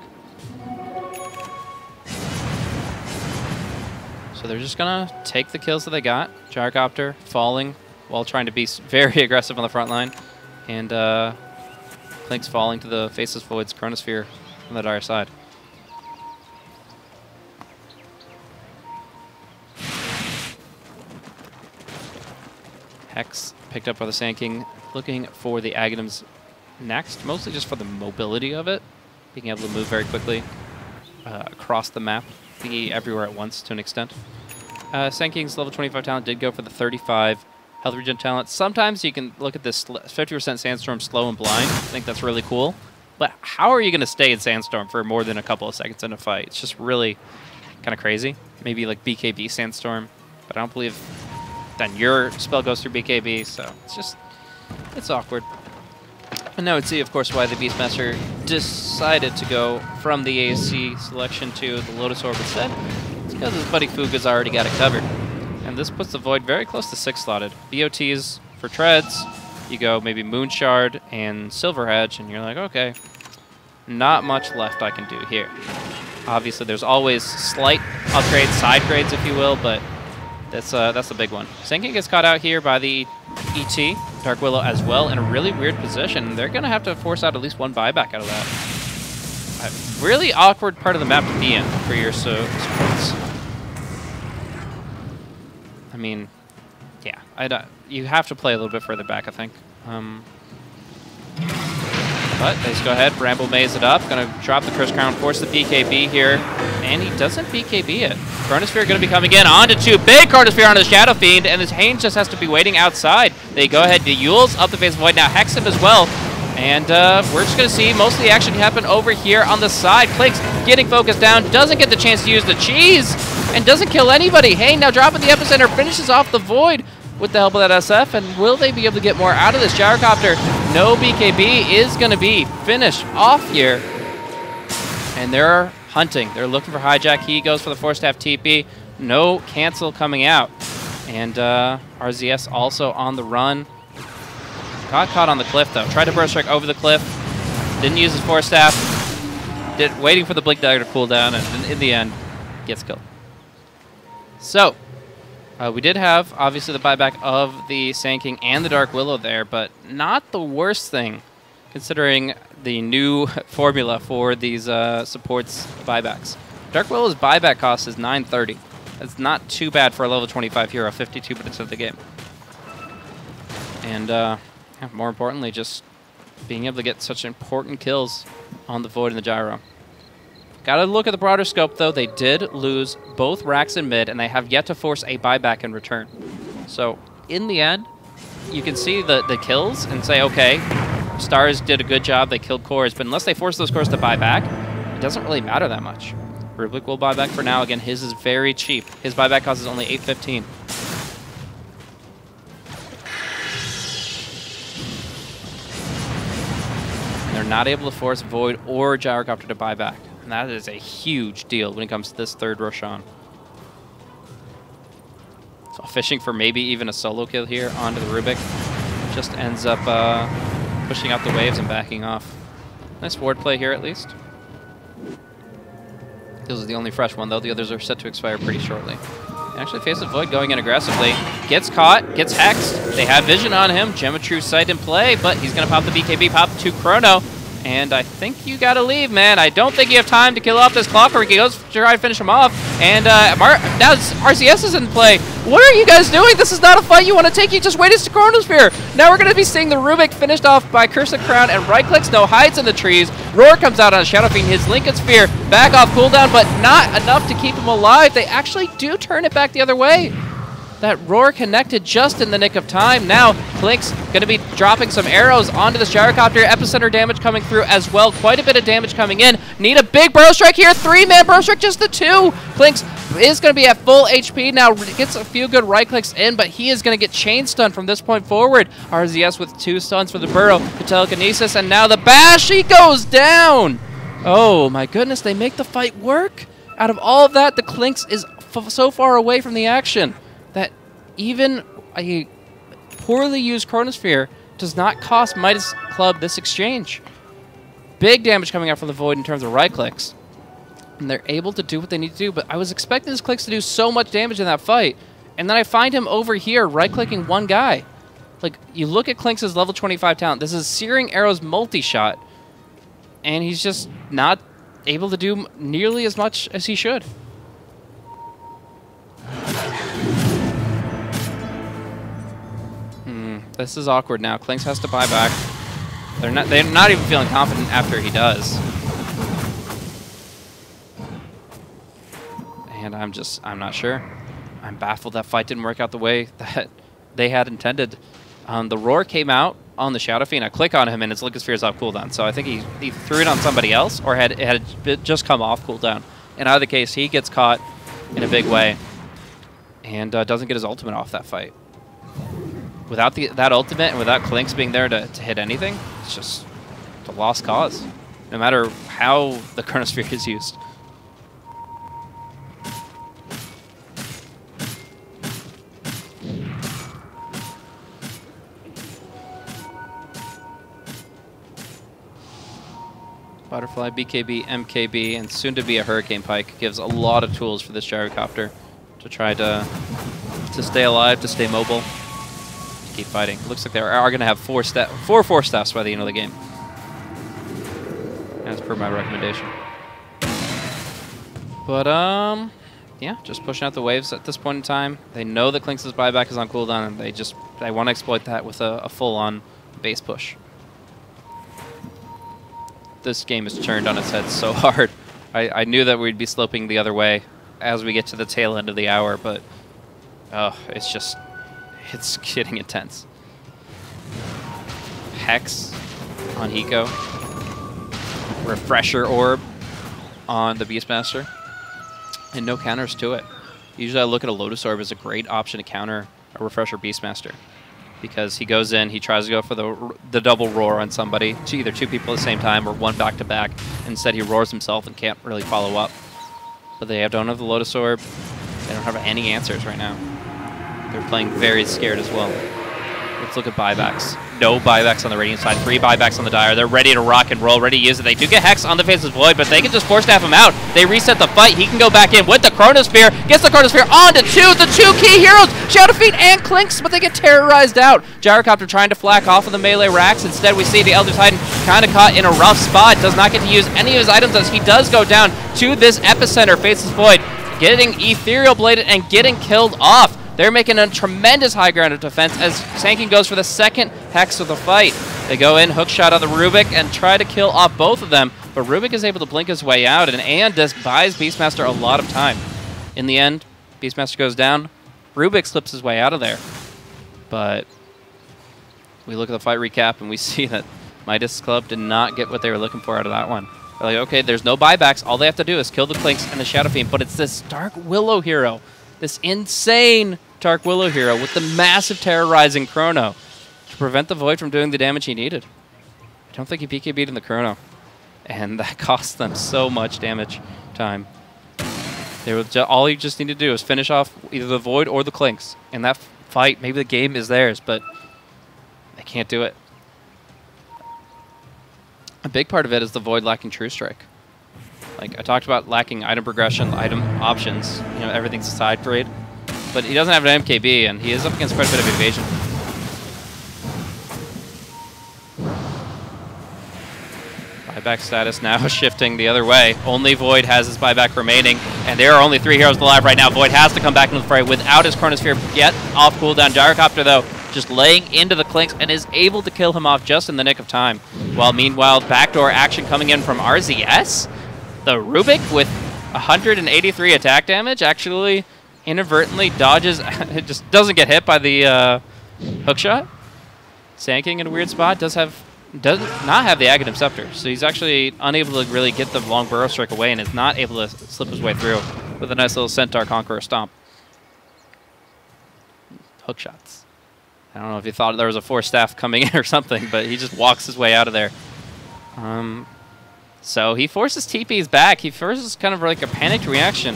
So they're just going to take the kills that they got. Gyrocopter falling while trying to be very aggressive on the front line. And Clinks falling to the Faceless Void's Chronosphere on the Dire side. Hex picked up by the Sand King, looking for the Aghanims next, mostly just for the mobility of it. Being able to move very quickly across the map. Be everywhere at once to an extent. Sand King's level 25 talent did go for the 35 health regen talent. Sometimes you can look at this 50% Sandstorm slow and blind. I think that's really cool. But how are you going to stay in Sandstorm for more than a couple of seconds in a fight? It's just really kind of crazy. Maybe like BKB Sandstorm, but I don't believe then your spell goes through BKB, so it's awkward. And now we'd see, of course, why the Beastmaster decided to go from the AC selection to the Lotus Orb instead. It's because his buddy Fuga's already got it covered. And this puts the Void very close to 6-slotted. BOTs for treads, You go maybe Moonshard and Silver Edge, and you're like, okay, not much left I can do here. Obviously, there's always slight upgrades, side grades, if you will, but that's the big one. Senki gets caught out here by the ET, Dark Willow as well, in a really weird position. They're going to have to force out at least one buyback out of that. A really awkward part of the map to be in for your supports. I mean, yeah, you have to play a little bit further back, I think. But they just go ahead, Bramble Maze it up, gonna drop the Curse Crown, force the BKB here, and he doesn't BKB it. Chronosphere gonna be coming in onto 2, big Chronosphere onto the Shadow Fiend, and this Haines just has to be waiting outside. They go ahead, the Yules up the face of Void, now Hex him as well, and we're just gonna see most of the action happen over here on the side. Clinks getting focused down, doesn't get the chance to use the cheese, and doesn't kill anybody. Hain now dropping the Epicenter, finishes off the Void with the help of that SF, and will they be able to get more out of this Gyrocopter? No BKB is going to be finished off here. And they're hunting. They're looking for Hijack. He goes for the force staff TP. No cancel coming out. And RZS also on the run. Got caught on the cliff, though. Tried to burst strike over the cliff. Didn't use his force staff. Waiting for the Blink Dagger to cool down, and in the end, gets killed. So, we did have, obviously, the buyback of the Sand King and the Dark Willow there, but not the worst thing, considering the new formula for these supports buybacks. Dark Willow's buyback cost is 930. That's not too bad for a level 25 hero, 52 minutes of the game. And more importantly, just being able to get such important kills on the Void and the Gyro. Gotta look at the broader scope, though. They did lose both racks in mid, and they have yet to force a buyback in return. So, in the end, you can see the kills and say, okay, Stars did a good job. They killed cores, but unless they force those cores to buy back, it doesn't really matter that much. Rubik will buy back for now. Again, his is very cheap. His buyback cost is only 815. And they're not able to force Void or Gyrocopter to buy back. And that is a huge deal when it comes to this third Roshan. So fishing for maybe even a solo kill here onto the Rubik. Just ends up pushing out the waves and backing off. Nice ward play here at least. This is the only fresh one though. The others are set to expire pretty shortly. Actually faces Void going in aggressively. Gets caught, gets hexed. They have vision on him. Gem of True Sight in play, but he's going to pop the BKB, pop 2 Chrono. And I think you gotta leave, man. I don't think you have time to kill off this Clockwork. He goes to try to finish him off. And now RCS is in play. What are you guys doing? This is not a fight you want to take. You just waited to Chronosphere. Now we're going to be seeing the Rubik finished off by Cursed Crown and right clicks. No hides in the trees. Roar comes out on a Shadow Fiend. His Lincoln Sphere back off cooldown, but not enough to keep him alive. They actually do turn it back the other way. That Roar connected just in the nick of time. Now, Clink's going to be dropping some arrows onto this Gyrocopter. Epicenter damage coming through as well. Quite a bit of damage coming in. Need a big Burrow Strike here. 3-man Burrow Strike, just the 2. Clink's is going to be at full HP. Now, gets a few good right clicks in, but he is going to get chain stun from this point forward. RZS with 2 stuns for the Burrow. The Telekinesis, and now the Bash. He goes down. Oh, my goodness. They make the fight work. Out of all of that, the Clinks is so far away from the action that even a poorly used Chronosphere does not cost Midas Club this exchange. Big damage coming out from the Void in terms of right clicks. And they're able to do what they need to do, but I was expecting his clicks to do so much damage in that fight. And then I find him over here right-clicking one guy. Like, you look at Clinks' level 25 talent. This is Searing Arrow's multi-shot. And he's just not able to do nearly as much as he should. This is awkward now. Clinks has to buy back. They're not even feeling confident after he does. And I'm not sure. I'm baffled that fight didn't work out the way that they had intended. The Roar came out on the Shadow Fiend. I click on him and his Lincoln Sphere is off cooldown. So I think he threw it on somebody else or it had just come off cooldown. In either case, he gets caught in a big way and doesn't get his ultimate off that fight. Without that ultimate and without Clinks being there to hit anything, it's just a lost cause, no matter how the Chronosphere is used. Butterfly, BKB, MKB, and soon to be a Hurricane Pike gives a lot of tools for this gyrocopter to try to stay alive, to stay mobile, to keep fighting. Looks like they are going to have four Force Staffs by the end of the game, as per my recommendation. But yeah, just pushing out the waves at this point in time. They know that Klinks' buyback is on cooldown, and they want to exploit that with a full-on base push. This game is turned on its head so hard. I knew that we'd be sloping the other way as we get to the tail end of the hour, but it's getting intense. Hex on Hiko. Refresher Orb on the Beastmaster. And no counters to it. Usually I look at a Lotus Orb as a great option to counter a Refresher Beastmaster, because he goes in, he tries to go for the double roar on somebody, to either two people at the same time or one back-to-back. Instead, he roars himself and can't really follow up. But they don't have the Lotus Orb. They don't have any answers right now. They're playing very scared as well. Let's look at buybacks. No buybacks on the Radiant side. 3 buybacks on the Dire. They're ready to rock and roll, ready to use it. They do get Hex on the Faceless Void, but they can just Force Staff him out. They reset the fight. He can go back in with the Chronosphere. Gets the Chronosphere onto the two key heroes, Shadow Feet and Klinks, but they get terrorized out. Gyrocopter trying to flack off of the melee racks. Instead, we see the Elder Titan kind of caught in a rough spot. Does not get to use any of his items as he does go down to this Epicenter. Faceless Void getting Ethereal Bladed and getting killed off. They're making a tremendous high ground of defense as Sankin goes for the second Hex of the fight. They go in, hook shot on the Rubik, and try to kill off both of them, but Rubik is able to blink his way out, and Aeon just buys Beastmaster a lot of time. In the end, Beastmaster goes down, Rubik slips his way out of there. But we look at the fight recap, and we see that Midas Club did not get what they were looking for out of that one. They're like, okay, there's no buybacks, all they have to do is kill the Klinks and the Shadow Fiend, but it's this Dark Willow hero, this insane Dark Willow hero with the massive terrorizing Chrono to prevent the Void from doing the damage he needed. I don't think he BKB'd in the Chrono, and that cost them so much damage time. They were all you just need to do is finish off either the Void or the Klinks. In that fight, maybe the game is theirs, but they can't do it. A big part of it is the Void lacking True Strike. Like I talked about, lacking item progression, item options, you know, everything's a side grade. But he doesn't have an MKB, and he is up against quite a bit of evasion. Buyback status now shifting the other way. Only Void has his buyback remaining, and there are only 3 heroes alive right now. Void has to come back into the fray without his Chronosphere yet off cooldown. Gyrocopter, though, just laying into the Klinks and is able to kill him off just in the nick of time. While meanwhile, backdoor action coming in from RZS. The Rubik with 183 attack damage actually inadvertently dodges, it just doesn't get hit by the hookshot. Sanking in a weird spot, does not have the Aghanim Scepter, so he's actually unable to really get the long burrow strike away and is not able to slip his way through with a nice little Centaur Conqueror stomp. Hookshots. I don't know if you thought there was a Force Staff coming in or something, but he just walks his way out of there. So he forces TP's back. He forces kind of like a panicked reaction.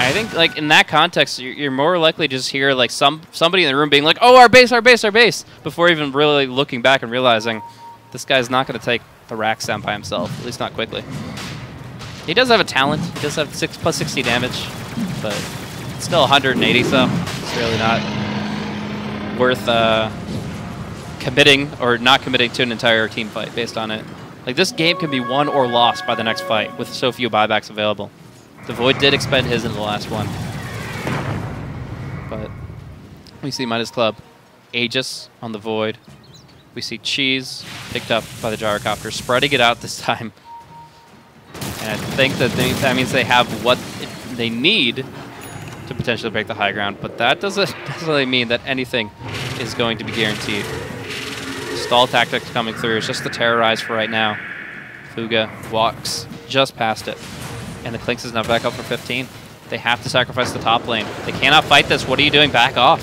I think, like, in that context, you're more likely to just hear, like, somebody in the room being like, oh, our base, our base, our base, before even really looking back and realizing this guy's not going to take the racks down by himself, at least not quickly. He does have a talent. He does have plus 60 damage, but it's still 180, so it's really not worth committing or not committing to an entire team fight based on it. Like, this game can be won or lost by the next fight with so few buybacks available. The Void did expend his in the last one. But we see Midas Club, Aegis on the Void. We see Cheese picked up by the Gyrocopter, spreading it out this time. And I think that that means they have what they need to potentially break the high ground, but that doesn't necessarily mean that anything is going to be guaranteed. Stall tactics coming through. It's just the terrorize for right now. Fuga walks just past it. And the Klinks is now back up for 15. They have to sacrifice the top lane. They cannot fight this. What are you doing? Back off.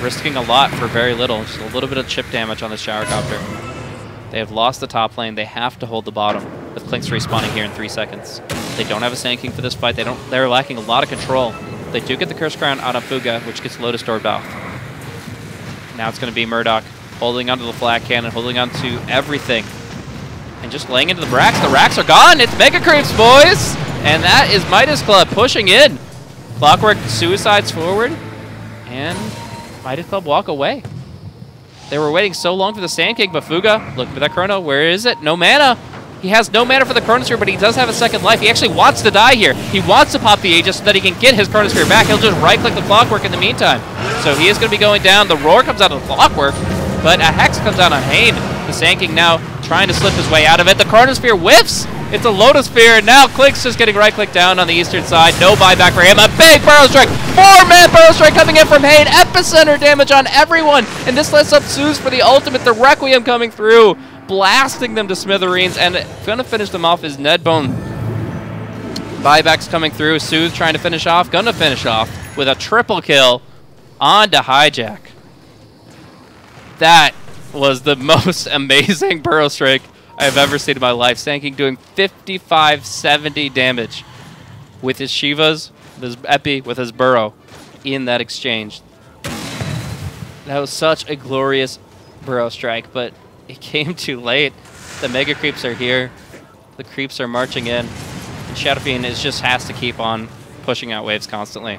Risking a lot for very little. Just a little bit of chip damage on this Gyrocopter. They have lost the top lane. They have to hold the bottom with Klinks respawning here in 3 seconds. They don't have a Sand King for this fight. They're lacking a lot of control. They do get the Curse Crown out on Fuga, which gets Lotus Orbed off. Now it's going to be Murdoch holding onto the Flat Cannon, holding onto everything. And just laying into the racks. The racks are gone. It's Mega Creeps, boys! And that is Midas Club pushing in. Clockwork suicides forward. And Midas Club walk away. They were waiting so long for the Sand King, but Fuga, look for that Chrono. Where is it? No mana. He has no mana for the Chronosphere, but he does have a second life. He actually wants to die here. He wants to pop the Aegis so that he can get his Chronosphere back. He'll just right-click the Clockwork in the meantime. So he is going to be going down. The Roar comes out of the Clockwork, but a Hex comes out on Hain. The Sand King now trying to slip his way out of it. The Chronosphere whiffs. It's a Lotus Sphere, and now Clink's just getting right-clicked down on the eastern side. No buyback for him. A big Burrow Strike. 4-man Burrow Strike coming in from Hain. Epicenter damage on everyone. And this lets up Zeus for the ultimate. The Requiem coming through, blasting them to smithereens, and gonna finish them off is Nedbone. Buybacks coming through. Soothe trying to finish off. Gonna finish off with a triple kill on to Hijack. That was the most amazing Burrow Strike I've ever seen in my life. Sand King doing 5570 damage with his Shivas, with his Epi, with his Burrow in that exchange. That was such a glorious Burrow Strike, but it came too late. The Mega Creeps are here. The Creeps are marching in. And Shadow Fiend just has to keep on pushing out waves constantly.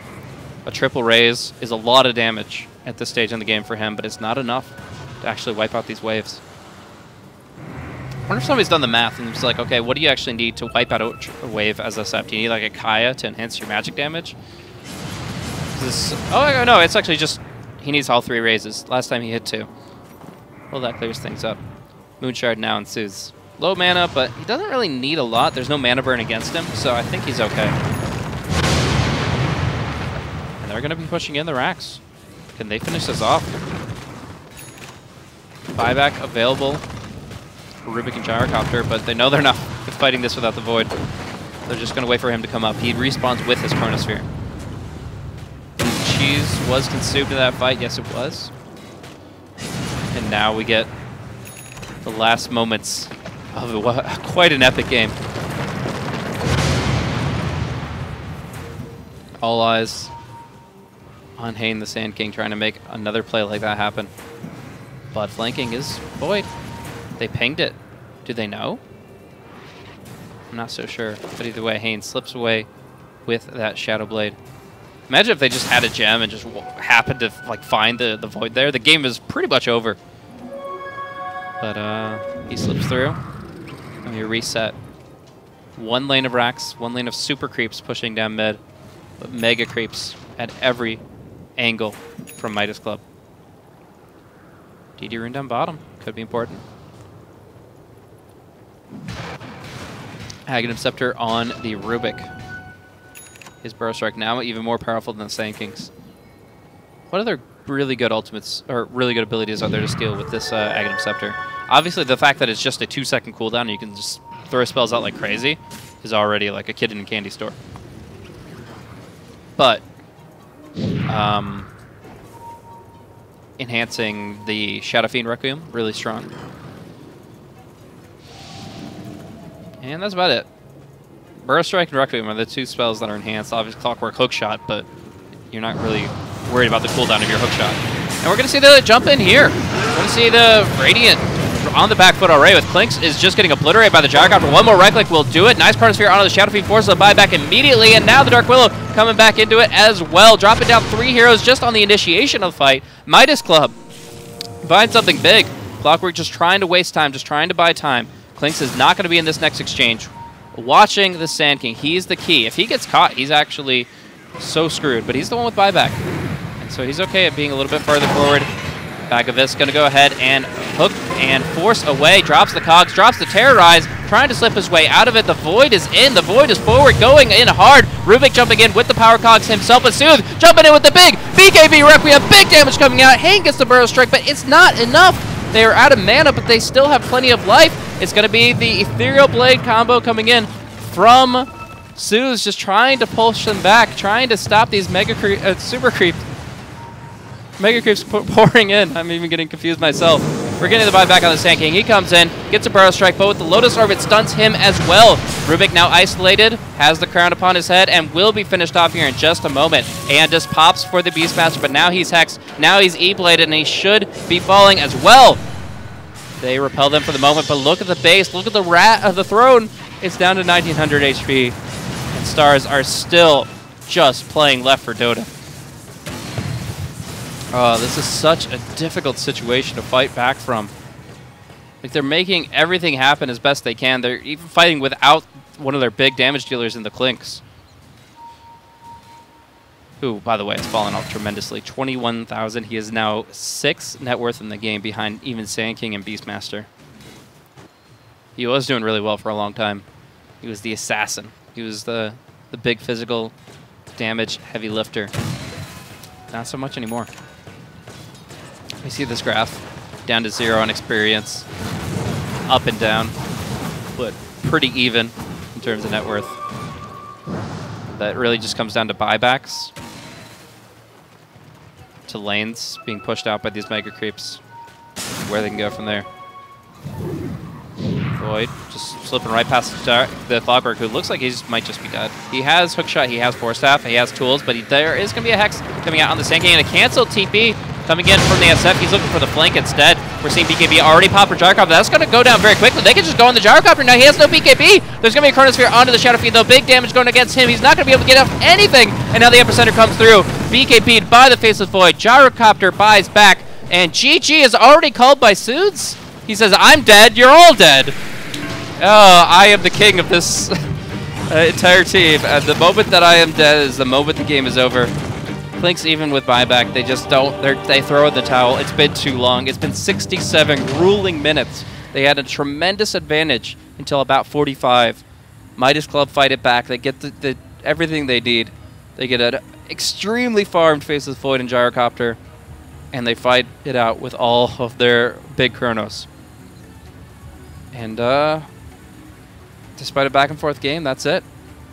A triple raise is a lot of damage at this stage in the game for him, but it's not enough to actually wipe out these waves. I wonder if somebody's done the math and it's like, okay, what do you actually need to wipe out a wave as a sept? Do you need like a Kaya to enhance your magic damage? Oh, no, it's actually just, he needs all 3 raises. Last time he hit 2. Well, that clears things up. Moonshard now ensues. Low mana, but he doesn't really need a lot. There's no mana burn against him, so I think he's okay. And they're going to be pushing in the racks. Can they finish this off? Buyback available for Rubik and Gyrocopter, but they know they're not fighting this without the Void. They're just going to wait for him to come up. He respawns with his Chronosphere. Cheese was consumed in that fight. Yes, it was. And now we get the last moments of quite an epic game. All eyes on Hain the Sand King trying to make another play like that happen. But flanking is Void. They pinged it. Do they know? I'm not so sure. But either way, Hain slips away with that Shadow Blade. Imagine if they just had a gem and just happened to like find the Void there. The game is pretty much over. But he slips through. And we reset. 1 lane of racks, 1 lane of super creeps pushing down mid. But mega creeps at every angle from Midas Club. DD rune down bottom. Could be important. Aghanim Scepter on the Rubik. His Burrow Strike now even more powerful than the Sand King's. What other really good ultimates, or really good abilities are there to steal with this Aghanim Scepter? Obviously, the fact that it's just a 2-second cooldown and you can just throw spells out like crazy is already like a kid in a candy store. But enhancing the Shadow Fiend Requiem, really strong. And that's about it. Burrow Strike and Requiem are the 2 spells that are enhanced. Obviously, Clockwork Hookshot, but you're not really worried about the cooldown of your Hookshot. And we're going to see the jump in here. We're going to see the Radiant on the back foot already with Clinks is just getting obliterated by the Gyrocopter. 1 more right click will do it. Nice Chronosphere onto the Shadow Fiend, forces a buyback immediately, and now the Dark Willow coming back into it as well. Dropping down 3 heroes just on the initiation of the fight. Midas Club finds something big. Clockwork just trying to waste time, just trying to buy time. Clinks is not going to be in this next exchange. Watching the Sand King, he's the key. If he gets caught, he's actually so screwed, but he's the one with buyback. And so he's okay at being a little bit further forward. Bagavist going to go ahead and hook and force away. Drops the cogs, drops the Terrorize, trying to slip his way out of it. The Void is in. The Void is forward, going in hard. Rubik jumping in with the power cogs himself, but Soothe jumping in with the big BKB Requiem. Big damage coming out. Hain gets the Burrow Strike, but it's not enough. They are out of mana, but they still have plenty of life. It's going to be the Ethereal Blade combo coming in from Suze, just trying to push them back, trying to stop these super creeps. Mega Creeps pouring in. I'm even getting confused myself. We're getting the buyback on the Sand King. He comes in, gets a Burrow Strike, but with the Lotus Orb, it stuns him as well. Rubik now isolated, has the crown upon his head, and will be finished off here in just a moment. And just pops for the Beastmaster, but now he's Hexed. Now he's E-Bladed, and he should be falling as well. They repel them for the moment, but look at the base. Look at the rat of the throne. It's down to 1900 HP. And Stars are still just playing left for Dota. Oh, this is such a difficult situation to fight back from. Like, they're making everything happen as best they can. They're even fighting without one of their big damage dealers in the Clinks. Who, by the way, has fallen off tremendously. 21,000. He is now 6 net worth in the game behind even Sand King and Beastmaster. He was doing really well for a long time. He was the assassin. He was the big physical damage heavy lifter. Not so much anymore. We see this graph. Down to 0 on experience. Up and down. But pretty even in terms of net worth. That really just comes down to buybacks. To lanes being pushed out by these mega creeps. Where they can go from there. Void just slipping right past the Clockwork, who looks like he might just be dead. He has Hookshot, he has Force Staff, he has tools, but there is going to be a Hex coming out on the Sand King and a cancel TP coming in from the SF. He's looking for the flank instead. We're seeing BKB already pop for Gyrocopter. That's going to go down very quickly. They can just go on the Gyrocopter now. He has no BKB. There's going to be a Chronosphere onto the Shadow Fiend, though. Big damage going against him. He's not going to be able to get off anything. And now the Epicenter comes through. BKB'd by the Faceless Void. Gyrocopter buys back. And GG is already called by Suits. He says, I'm dead. You're all dead. Oh, I am the king of this entire team. And the moment that I am dead is the moment the game is over. Clinks, even with buyback, they just don't. They throw in the towel. It's been too long. It's been 67 grueling minutes. They had a tremendous advantage until about 45. Midas Club fight it back. They get everything they need. They get an extremely farmed Faceless Void and Gyrocopter, and they fight it out with all of their big Chronos. And despite a back and forth game, that's it.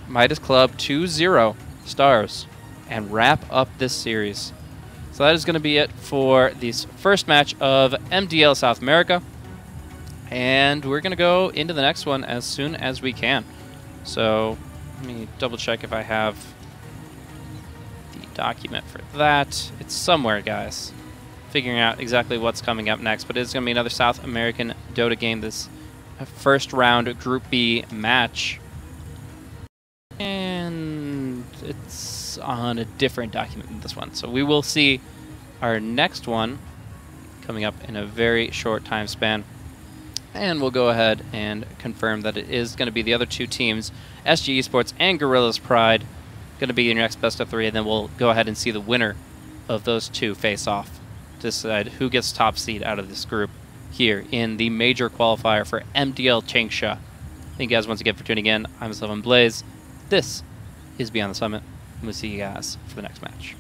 Midas Club 2-0 Stars. And wrap up this series. So that is going to be it for this first match of MDL South America. And we're going to go into the next one as soon as we can. So let me double check if I have the document for that. It's somewhere, guys. Figuring out exactly what's coming up next. But it's going to be another South American Dota game, this first round Group B match. And it's on a different document than this one. So we will see our next one coming up in a very short time span. And we'll go ahead and confirm that it is going to be the other two teams, SG Esports and Guerrillas Pride, going to be your next best of 3. And then we'll go ahead and see the winner of those two face off to decide who gets top seed out of this group here in the major qualifier for MDL Changsha. Thank you guys once again for tuning in. I'm Blaze. This is Beyond the Summit. And we'll see you guys for the next match.